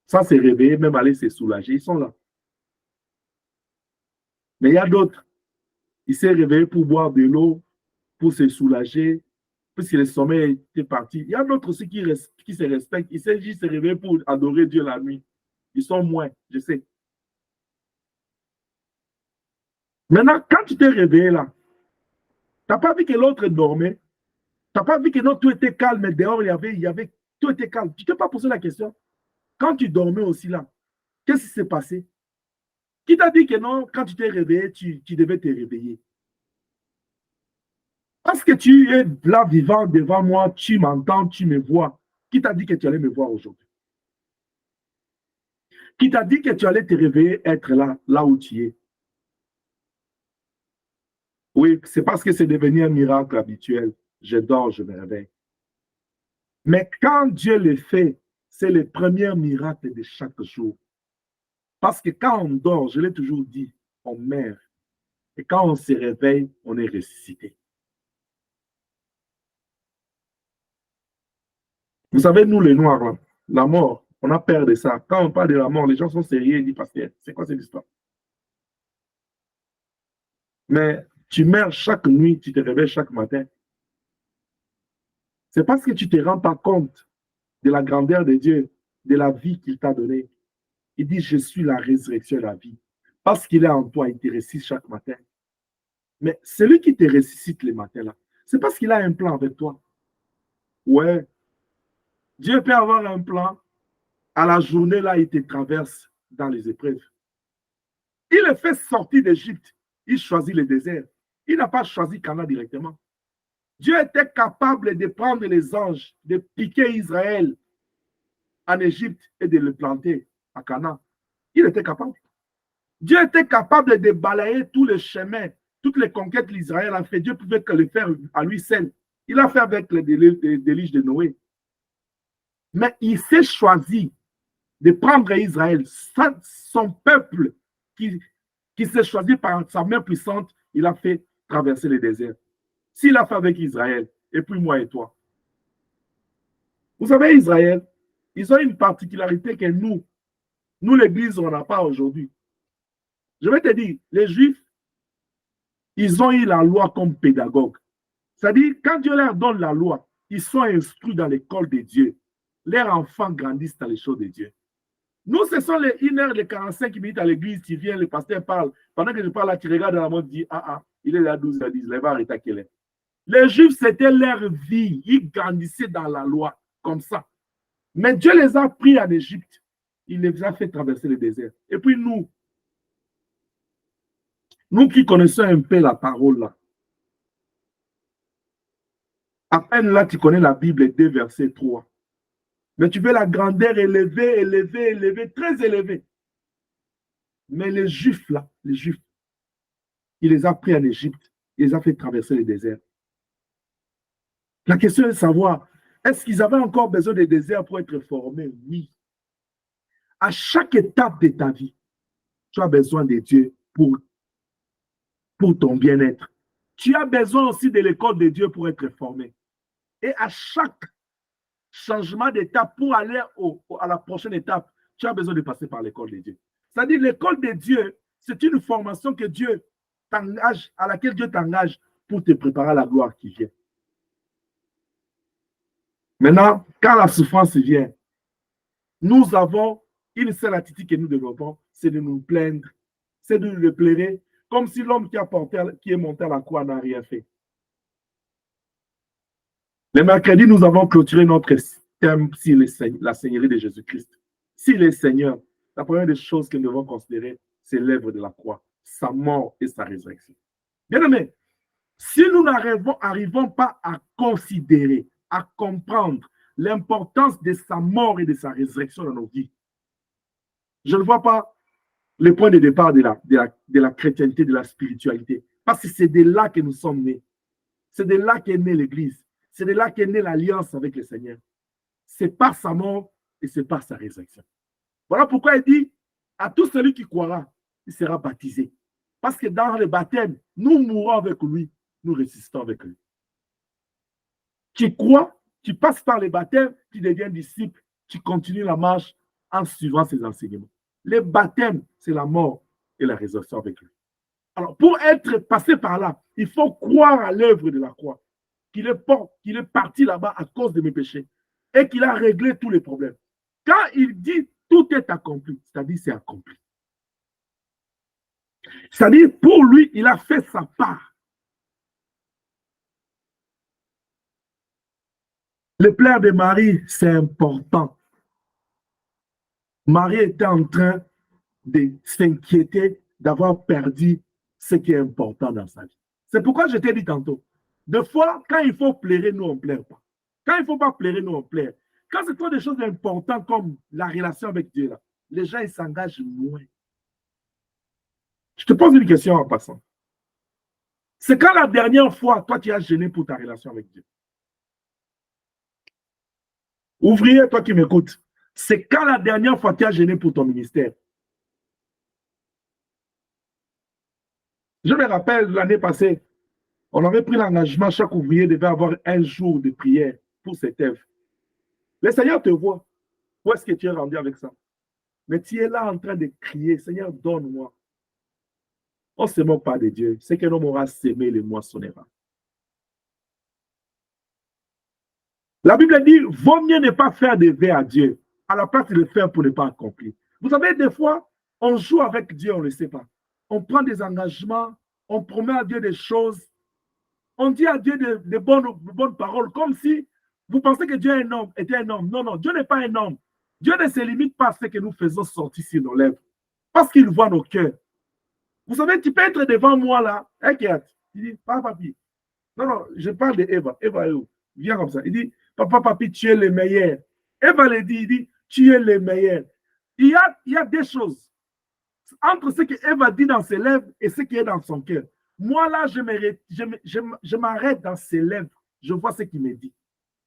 Sans se réveiller, même aller se soulager. Ils sont là. Mais il y a d'autres. Ils s'est réveillé pour boire de l'eau, pour se soulager, puisque le sommeil était parti. Il y a d'autres aussi qui se respectent. Ils s'est juste réveillé pour adorer Dieu la nuit. Ils sont moins, je sais. Maintenant, quand tu t'es réveillé là, tu n'as pas vu que l'autre dormait. Tu n'as pas vu que non, tout était calme, mais dehors, tout était calme. Tu ne t'es pas posé la question. Quand tu dormais aussi là, qu'est-ce qui s'est passé? Qui t'a dit que non, quand tu t'es réveillé, tu devais te réveiller? Parce que tu es là vivant devant moi, tu m'entends, tu me vois. Qui t'a dit que tu allais me voir aujourd'hui? Qui t'a dit que tu allais te réveiller, être là où tu es? Oui, c'est parce que c'est devenu un miracle habituel. Je dors, je me réveille. Mais quand Dieu le fait, c'est le premier miracle de chaque jour. Parce que quand on dort, je l'ai toujours dit, on meurt. Et quand on se réveille, on est ressuscité. Vous savez, nous les Noirs, là, la mort, on a peur de ça. Quand on parle de la mort, les gens sont sérieux et disent, pasteur, c'est quoi cette histoire? Mais tu meurs chaque nuit, tu te réveilles chaque matin. C'est parce que tu ne te rends pas compte de la grandeur de Dieu, de la vie qu'il t'a donnée. Il dit, je suis la résurrection et la vie. Parce qu'il est en toi, il te ressuscite chaque matin. Mais celui qui te ressuscite les matins là, c'est parce qu'il a un plan avec toi. Ouais. Dieu peut avoir un plan. À la journée là, il te traverse dans les épreuves. Il le fait sortir d'Égypte. Il choisit le désert. Il n'a pas choisi Canaan directement. Dieu était capable de prendre les anges, de piquer Israël en Égypte et de le planter. à Canaan. Il était capable. Dieu était capable de balayer tous les chemins, toutes les conquêtes qu'Israël a fait. Dieu pouvait le faire à lui seul. Il a fait avec les déluges de Noé. Mais il s'est choisi de prendre Israël, son peuple qui s'est choisi par sa main puissante, il a fait traverser le désert. S'il a fait avec Israël, et puis moi et toi. Vous savez, Israël, ils ont une particularité que nous l'Église, on n'a pas aujourd'hui. Je vais te dire, les Juifs, ils ont eu la loi comme pédagogue. C'est-à-dire, quand Dieu leur donne la loi, ils sont instruits dans l'école de Dieu. Leurs enfants grandissent dans les choses de Dieu. Nous, ce sont les 1h45 à l'église, tu viens, le pasteur parle. Pendant que je parle là, tu regardes dans la montre, tu dis, il est là 12h10, il va arrêter à quelle heure. Les Juifs, c'était leur vie. Ils grandissaient dans la loi, comme ça. Mais Dieu les a pris en Égypte. Il les a fait traverser le désert. Et puis nous qui connaissons un peu la parole là, à peine là, tu connais la Bible, 2 versets 3. Mais tu veux la grandeur élevée, très élevée. Mais les Juifs là, les Juifs, il les a pris en Égypte, il les a fait traverser le désert. La question est de savoir, est-ce qu'ils avaient encore besoin des déserts pour être formés? Oui. À chaque étape de ta vie, tu as besoin de Dieu pour ton bien-être. Tu as besoin aussi de l'école de Dieu pour être formé. Et à chaque changement d'étape, pour aller à la prochaine étape, tu as besoin de passer par l'école de Dieu. C'est-à-dire, l'école de Dieu, c'est une formation que Dieu t'engage, à laquelle Dieu t'engage pour te préparer à la gloire qui vient. Maintenant, quand la souffrance vient, nous avons une seule attitude que nous développons, c'est de nous plaindre, c'est de le plairer, comme si l'homme qui est monté à la croix n'a rien fait. Le mercredi, nous avons clôturé notre thème sur la Seigneurie de Jésus-Christ. S'il est Seigneur, la première des choses que nous devons considérer, c'est l'œuvre de la croix, sa mort et sa résurrection. Bien aimé, si nous n'arrivons pas à considérer, à comprendre l'importance de sa mort et de sa résurrection dans nos vies, je ne vois pas le point de départ de la chrétienté, de la spiritualité. Parce que c'est de là que nous sommes nés. C'est de là qu'est née l'Église. C'est de là qu'est née l'alliance avec le Seigneur. C'est par sa mort et c'est par sa résurrection. Voilà pourquoi il dit, à tout celui qui croira, il sera baptisé. Parce que dans le baptême, nous mourons avec lui, nous résistons avec lui. Tu crois, tu passes par le baptême, tu deviens disciple, tu continues la marche en suivant ses enseignements. Le baptême, c'est la mort et la résurrection avec lui. Alors, pour être passé par là, il faut croire à l'œuvre de la croix, qu'il est parti là-bas à cause de mes péchés et qu'il a réglé tous les problèmes. Quand il dit tout est accompli, c'est-à-dire c'est accompli. C'est-à-dire pour lui, il a fait sa part. Le pleurs de Marie, c'est important. Marie était en train de s'inquiéter d'avoir perdu ce qui est important dans sa vie. C'est pourquoi je t'ai dit tantôt, des fois, quand il faut pleurer, nous on ne pleure pas. Quand il ne faut pas pleurer, nous on pleure. Quand c'est trop des choses importantes comme la relation avec Dieu, là, les gens ils s'engagent moins. Je te pose une question en passant. C'est quand la dernière fois, toi, tu as gêné pour ta relation avec Dieu? Ouvrier, toi qui m'écoutes, c'est quand la dernière fois tu as gêné pour ton ministère? Je me rappelle l'année passée, on avait pris l'engagement, chaque ouvrier devait avoir un jour de prière pour cette œuvre. Le Seigneur te voit. Où est-ce que tu es rendu avec ça? Mais tu es là en train de crier, Seigneur, donne-moi. On ne se moque pas de Dieu. C'est que l'homme aura sémé, le moissonnera. La Bible dit, vaut mieux ne pas faire de vœux à Dieu, à la place de le faire pour ne pas accomplir. Vous savez, des fois, on joue avec Dieu, on ne le sait pas. On prend des engagements, on promet à Dieu des choses, on dit à Dieu de bonnes paroles, comme si vous pensez que Dieu était un homme. Non, non, Dieu n'est pas un homme. Dieu ne se limite pas à ce que nous faisons sortir sur nos lèvres, parce qu'il voit nos cœurs. Vous savez, tu peux être devant moi là, inquiète. Il dit, papa, papi. Non, non, je parle d'Eva. Eva est où? Viens comme ça. Il dit, papa, papi, tu es le meilleur. Eva le dit, il dit, tu es le meilleur. Il y a des choses entre ce qu'Ève a dit dans ses lèvres et ce qui est dans son cœur. Moi, là, je m'arrête dans ses lèvres. Je vois ce qu'il me dit.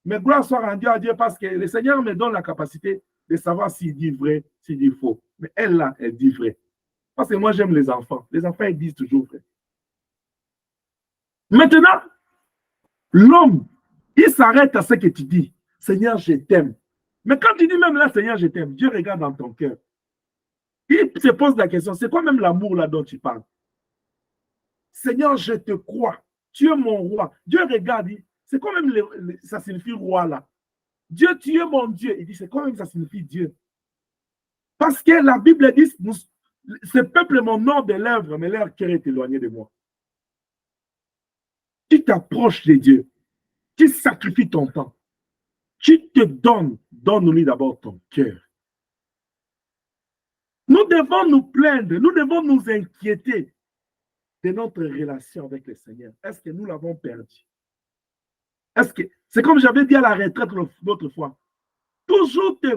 Mais gloire soit rendue à Dieu parce que le Seigneur me donne la capacité de savoir s'il dit vrai, s'il dit faux. Mais elle, là, elle dit vrai. Parce que moi, j'aime les enfants. Les enfants, ils disent toujours vrai. Maintenant, l'homme, il s'arrête à ce que tu dis. Seigneur, je t'aime. Mais quand tu dis même là, Seigneur, je t'aime, Dieu regarde dans ton cœur. Il se pose la question, c'est quoi même l'amour là dont tu parles? Seigneur, je te crois. Tu es mon roi. Dieu regarde, c'est quoi même ça signifie roi là? Dieu, tu es mon Dieu. Il dit, c'est quoi même ça signifie Dieu? Parce que la Bible dit, ce peuple est mon nom de lèvres, mais leur cœur est éloigné de moi. Tu t'approches de Dieu. Tu sacrifies ton temps. Tu te donnes. Donne-lui d'abord ton cœur. Nous devons nous plaindre. Nous devons nous inquiéter de notre relation avec le Seigneur. Est-ce que nous l'avons perdu? Est-ce que c'est comme j'avais dit à la retraite l'autre fois. Toujours te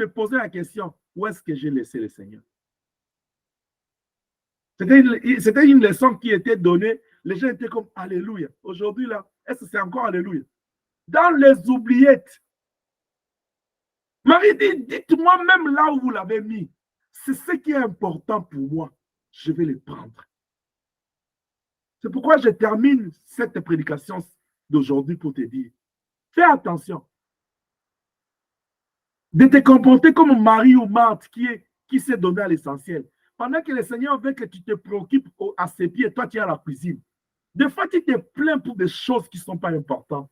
poser la question, où est-ce que j'ai laissé le Seigneur? C'était une leçon qui était donnée. Les gens étaient comme Alléluia. Aujourd'hui, là, est-ce que c'est encore Alléluia? Dans les oubliettes. Marie dit, dites-moi même là où vous l'avez mis. C'est ce qui est important pour moi. Je vais le prendre. C'est pourquoi je termine cette prédication d'aujourd'hui pour te dire, fais attention de te comporter comme Marie ou Marthe qui s'est donné à l'essentiel. Pendant que le Seigneur veut que tu te préoccupes à ses pieds, toi tu es à la cuisine. Des fois, tu te plains pour des choses qui ne sont pas importantes.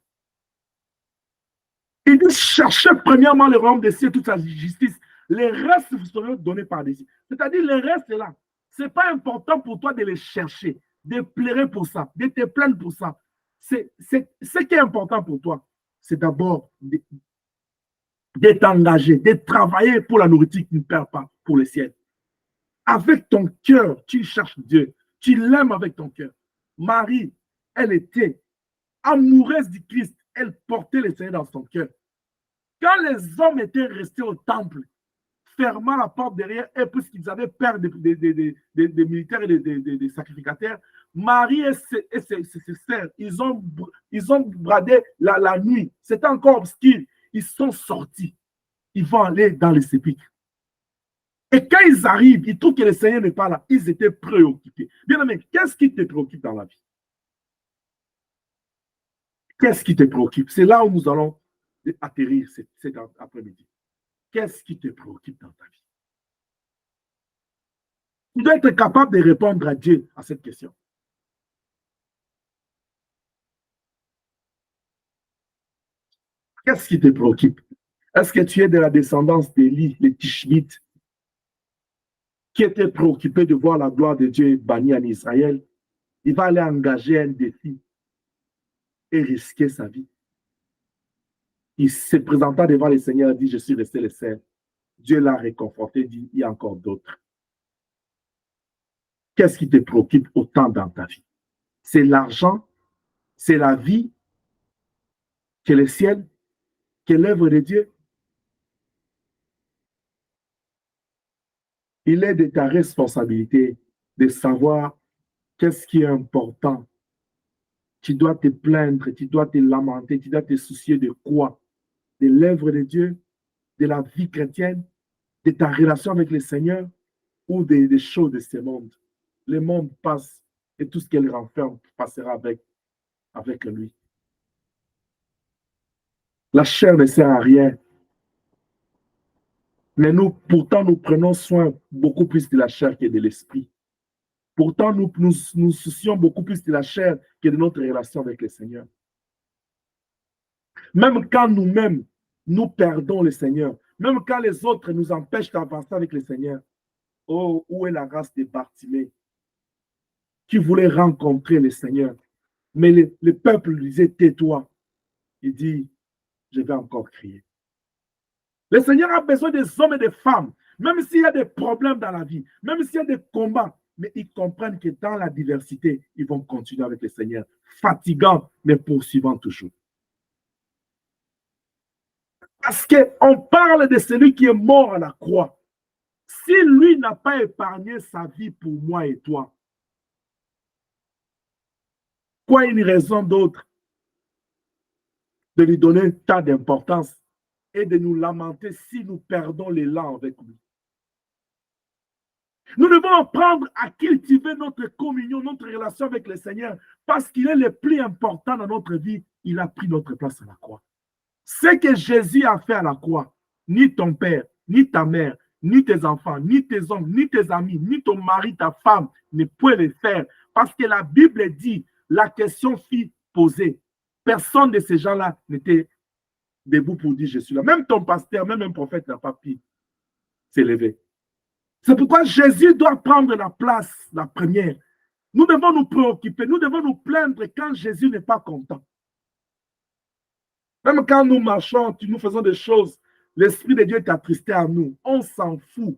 Il dit, cherchez premièrement le royaume des cieux, toute sa justice. Les restes vous seront donnés par des cieux. C'est-à-dire, les restes là, ce n'est pas important pour toi de les chercher, de pleurer pour ça, de te plaindre pour ça. Ce qui est important pour toi, c'est d'abord de t'engager, de travailler pour la nourriture qui ne perd pas, pour le ciel. Avec ton cœur, tu cherches Dieu. Tu l'aimes avec ton cœur. Marie, elle était amoureuse du Christ. Elle portait le Seigneur dans son cœur. Quand les hommes étaient restés au temple, fermant la porte derrière eux, puisqu'ils avaient peur des militaires et des sacrificataires, Marie et ses sœurs, ils ont bradé la nuit. C'était encore obscur. Ils sont sortis. Ils vont aller dans les sépulcres. Et quand ils arrivent, ils trouvent que le Seigneur n'est pas là. Ils étaient préoccupés. Bien aimé, qu'est-ce qui te préoccupe dans la vie? Qu'est-ce qui te préoccupe? C'est là où nous allons atterrir cet après-midi. Qu'est-ce qui te préoccupe dans ta vie? Tu dois être capable de répondre à Dieu à cette question. Qu'est-ce qui te préoccupe? Est-ce que tu es de la descendance d'Élie, les Tishbites, qui était préoccupé de voir la gloire de Dieu bannie en Israël? Il va aller engager un défi et risquer sa vie. Il se présenta devant le Seigneur et dit, je suis resté le seul. Dieu l'a réconforté, dit, il y a encore d'autres. Qu'est-ce qui te préoccupe autant dans ta vie? C'est l'argent, c'est la vie, que le ciel, que l'œuvre de Dieu. Il est de ta responsabilité de savoir qu'est-ce qui est important. Tu dois te plaindre, tu dois te lamenter, tu dois te soucier de quoi? De l'œuvre de Dieu, de la vie chrétienne, de ta relation avec le Seigneur ou des choses de ce monde. Le monde passe et tout ce qu'elle renferme passera avec lui. La chair ne sert à rien. Mais pourtant, nous prenons soin beaucoup plus de la chair que de l'esprit. Pourtant, nous soucions beaucoup plus de la chair que de notre relation avec le Seigneur. Même quand nous-mêmes, nous perdons le Seigneur, même quand les autres nous empêchent d'avancer avec le Seigneur, oh, où est la grâce de Bartimée qui voulait rencontrer le Seigneur? Mais le peuple lui disait, tais-toi. Il dit, je vais encore crier. Le Seigneur a besoin des hommes et des femmes, même s'il y a des problèmes dans la vie, même s'il y a des combats, mais ils comprennent que dans la diversité, ils vont continuer avec le Seigneur, fatigant, mais poursuivant toujours. Parce qu'on parle de celui qui est mort à la croix. Si lui n'a pas épargné sa vie pour moi et toi, quoi une raison d'autre de lui donner tant d'importance et de nous lamenter si nous perdons l'élan avec lui? Nous devons apprendre à cultiver notre communion, notre relation avec le Seigneur, parce qu'il est le plus important dans notre vie. Il a pris notre place à la croix. Ce que Jésus a fait à la croix, ni ton père, ni ta mère, ni tes enfants, ni tes hommes, ni tes amis, ni ton mari, ta femme ne peuvent le faire. Parce que la Bible dit, la question fut posée. Personne de ces gens-là n'était debout pour dire je suis là. Même ton pasteur, même un prophète n'a pas pu s'élever. C'est pourquoi Jésus doit prendre la place, la première. Nous devons nous préoccuper, nous devons nous plaindre quand Jésus n'est pas content. Même quand nous marchons, nous faisons des choses, l'Esprit de Dieu est attristé à nous. On s'en fout.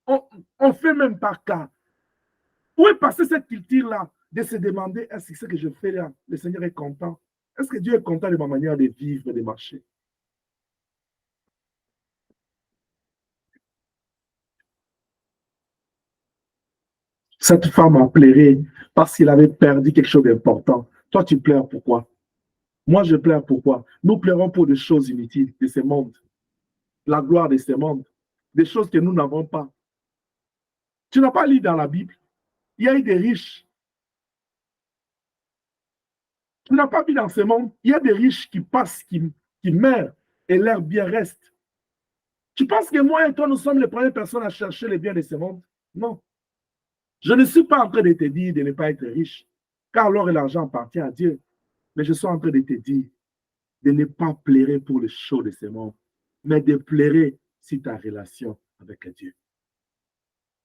On ne fait même pas cas. Où est passée cette culture-là de se demander, est-ce que ce que je fais là, le Seigneur est content? Est-ce que Dieu est content de ma manière de vivre, de marcher? Cette femme a pleuré parce qu'il avait perdu quelque chose d'important. Toi, tu pleures pourquoi? Moi, je pleure pourquoi? Nous pleurons pour des choses inutiles de ce monde. La gloire de ce monde. Des choses que nous n'avons pas. Tu n'as pas lu dans la Bible. Il y a eu des riches. Tu n'as pas vu dans ce monde. Il y a des riches qui passent, qui meurent et leur bien reste. Tu penses que moi et toi, nous sommes les premières personnes à chercher les biens de ce monde? Non. Je ne suis pas en train de te dire de ne pas être riche, car l'or et l'argent appartiennent à Dieu. Mais je suis en train de te dire de ne pas pleurer pour les choses de ce monde, mais de pleurer sur ta relation avec Dieu.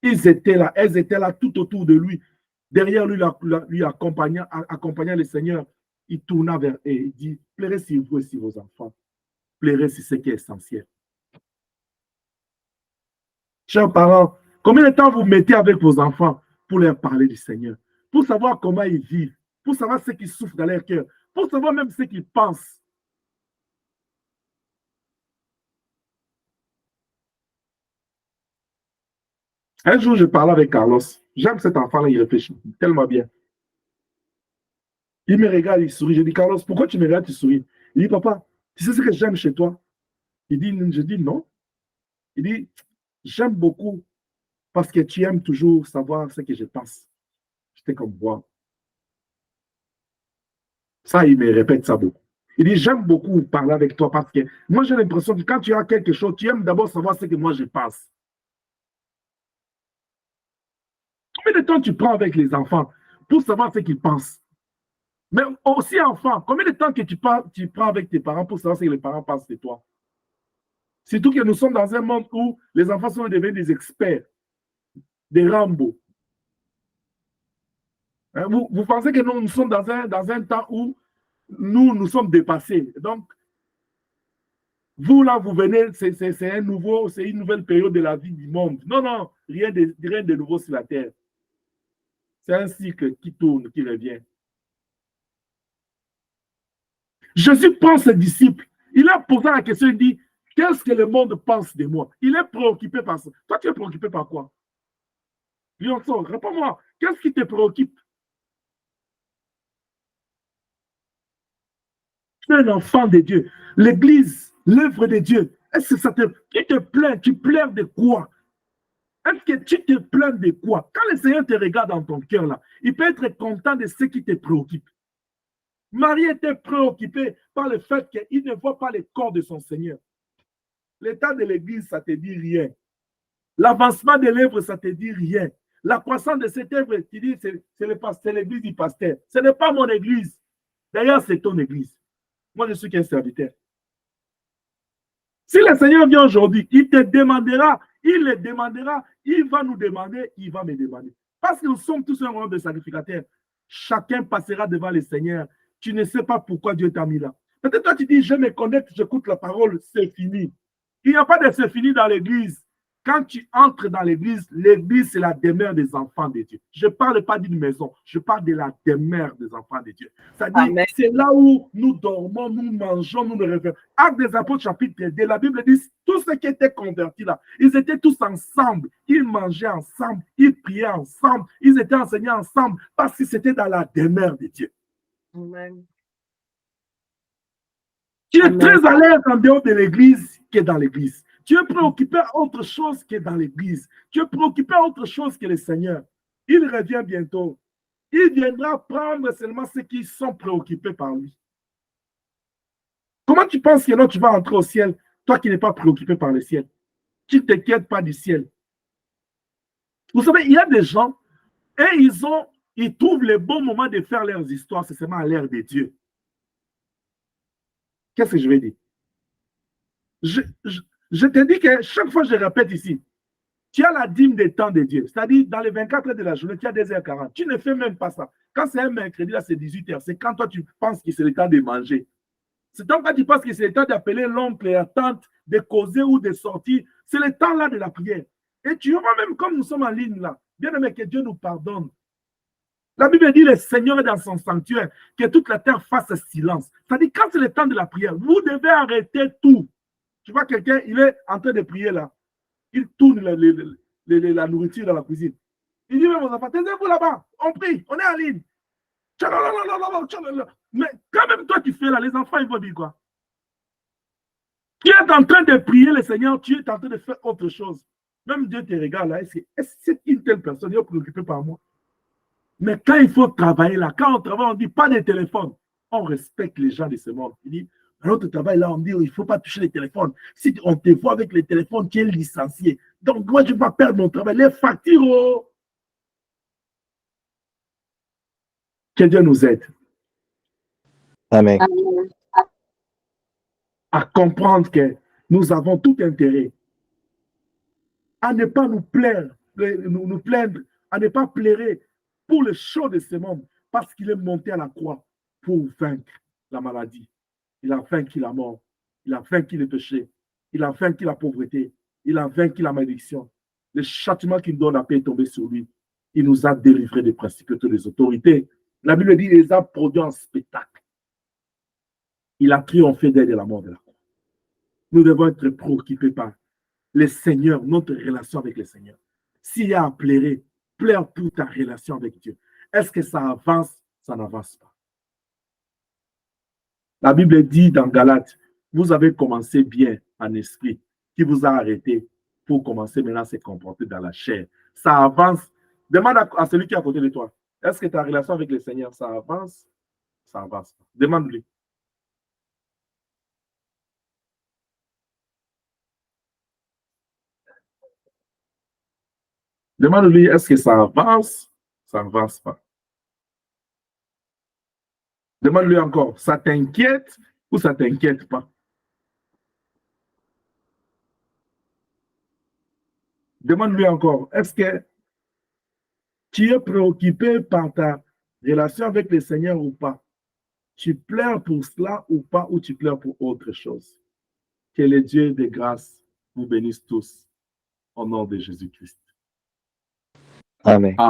Ils étaient là, elles étaient là tout autour de lui. Derrière lui accompagnant le Seigneur, il tourna vers eux et il dit, pleurez sur vous et sur vos enfants. Pleurez sur ce qui est essentiel. Chers parents, combien de temps vous mettez avec vos enfants pour leur parler du Seigneur, pour savoir comment ils vivent, pour savoir ce qu'ils souffrent dans leur cœur, pour savoir même ce qu'ils pensent? Un jour, je parlais avec Carlos. J'aime cet enfant-là, il réfléchit tellement bien. Il me regarde, il sourit. Je dis, Carlos, pourquoi tu me regardes, tu souris? Il dit, papa, tu sais ce que j'aime chez toi? Je dis, non. Il dit, j'aime beaucoup parce que tu aimes toujours savoir ce que je pense. J'étais comme, wow. Ça, il me répète ça beaucoup. Il dit, j'aime beaucoup parler avec toi parce que moi, j'ai l'impression que quand tu as quelque chose, tu aimes d'abord savoir ce que moi je pense. Combien de temps tu prends avec les enfants pour savoir ce qu'ils pensent? Mais aussi enfant, combien de temps que tu prends avec tes parents pour savoir ce que les parents pensent de toi? Surtout que nous sommes dans un monde où les enfants sont devenus des experts, des Rambo. Hein, vous pensez que nous sommes dans un temps où nous sommes dépassés. Donc, vous là, vous venez, c'est une nouvelle période de la vie du monde. Non, non, rien de nouveau sur la terre. C'est un cycle qui tourne, qui revient. Jésus prend ses disciples. Il a posé la question, il dit, qu'est-ce que le monde pense de moi? Il est préoccupé par ça. Toi, tu es préoccupé par quoi? Lionceau, réponds-moi. Qu'est-ce qui te préoccupe? Tu es un enfant de Dieu. L'Église, l'œuvre de Dieu. Est-ce que tu te plains? Tu pleures de quoi? Est-ce que tu te plains de quoi? Quand le Seigneur te regarde dans ton cœur, là, il peut être content de ce qui te préoccupe. Marie était préoccupée par le fait qu'il ne voit pas le corps de son Seigneur. L'état de l'Église, ça ne te dit rien. L'avancement de l'œuvre, ça ne te dit rien. La croissance de cette œuvre, tu dis, c'est l'Église du pasteur. Ce n'est pas mon Église. D'ailleurs, c'est ton Église. Moi, je suis qu'un serviteur. Si le Seigneur vient aujourd'hui, il te demandera, il le demandera, il va nous demander, il va me demander. Parce que nous sommes tous un rôle de sacrificateurs. Chacun passera devant le Seigneur. Tu ne sais pas pourquoi Dieu t'a mis là. Peut-être toi, tu dis, je me connecte, j'écoute la parole, c'est fini. Il n'y a pas de c'est fini dans l'Église. Quand tu entres dans l'église, l'église, c'est la demeure des enfants de Dieu. Je ne parle pas d'une maison, je parle de la demeure des enfants de Dieu. C'est-à-dire, c'est là où nous dormons, nous mangeons, nous nous réveillons. Actes des Apôtres, chapitre 2, la Bible dit, tous ceux qui étaient convertis là, ils étaient tous ensemble, ils mangeaient ensemble, ils priaient ensemble, ils étaient enseignés ensemble, parce que c'était dans la demeure de Dieu. Amen. Tu es très à l'aise en dehors de l'église que dans l'église. Tu es préoccupé à autre chose que dans l'église. Tu es préoccupé à autre chose que le Seigneur. Il revient bientôt. Il viendra prendre seulement ceux qui sont préoccupés par lui. Comment tu penses que non, tu vas entrer au ciel, toi qui n'es pas préoccupé par le ciel? Tu ne t'inquiètes pas du ciel. Vous savez, il y a des gens, et ils trouvent le bon moment de faire leurs histoires, c'est seulement à l'ère de Dieu. Qu'est-ce que je vais dire? Je te dis que chaque fois je répète ici, tu as la dîme des temps de Dieu. C'est-à-dire, dans les 24 heures de la journée, tu as 2h40. Tu ne fais même pas ça. Quand c'est un mercredi, là, c'est 18h. C'est quand toi, tu penses que c'est le temps de manger. C'est quand tu penses que c'est le temps d'appeler l'oncle et la tante, de causer ou de sortir. C'est le temps là de la prière. Et tu vois, même comme nous sommes en ligne là, bien aimé, que Dieu nous pardonne. La Bible dit, le Seigneur est dans son sanctuaire, que toute la terre fasse silence. C'est-à-dire, quand c'est le temps de la prière, vous devez arrêter tout. Tu vois quelqu'un, il est en train de prier là. Il tourne la nourriture dans la cuisine. Il dit, mais mon enfant, taisez-vous là-bas. On prie, on est en ligne. Mais quand même toi tu fais là, les enfants, ils vont dire quoi? Tu es en train de prier le Seigneur, tu es en train de faire autre chose. Même Dieu te regarde là, est-ce que c'est une telle personne, il est préoccupé par moi? Mais quand il faut travailler là, quand on travaille, on dit pas de téléphone. On respecte les gens de ce monde. Il dit, notre travail là, on dit, il ne faut pas toucher les téléphones. Si on te voit avec les téléphones, tu es licencié. Donc moi, je ne vais pas perdre mon travail. Les factures, oh. Que Dieu nous aide. Amen. À comprendre que nous avons tout intérêt à ne pas nous plaindre, à ne pas pleurer pour le chaud de ce monde, parce qu'il est monté à la croix pour vaincre la maladie. Il a vaincu la mort, il a vaincu le péché, il a vaincu la pauvreté, il a vaincu la malédiction. Le châtiment qui nous donne la paix est tombé sur lui. Il nous a délivrés des principautés, des autorités. La Bible dit, il les a produits en spectacle. Il a triomphé d'elle de la mort de la croix. Nous devons être préoccupés par le Seigneur, notre relation avec le Seigneur. S'il y a à pleurer, pleure pour ta relation avec Dieu. Est-ce que ça avance? Ça n'avance pas. La Bible dit dans Galates, vous avez commencé bien en esprit, qui vous a arrêté pour commencer maintenant à se comporter dans la chair. Ça avance. Demande à celui qui est à côté de toi. Est-ce que ta relation avec le Seigneur, ça avance? Ça avance pas. Demande-lui. Demande-lui, est-ce que ça avance? Ça n'avance pas. Demande-lui encore, ça t'inquiète ou ça ne t'inquiète pas? Demande-lui encore, est-ce que tu es préoccupé par ta relation avec le Seigneur ou pas? Tu pleures pour cela ou pas, ou tu pleures pour autre chose? Que le Dieu de grâce vous bénisse tous au nom de Jésus-Christ. Amen.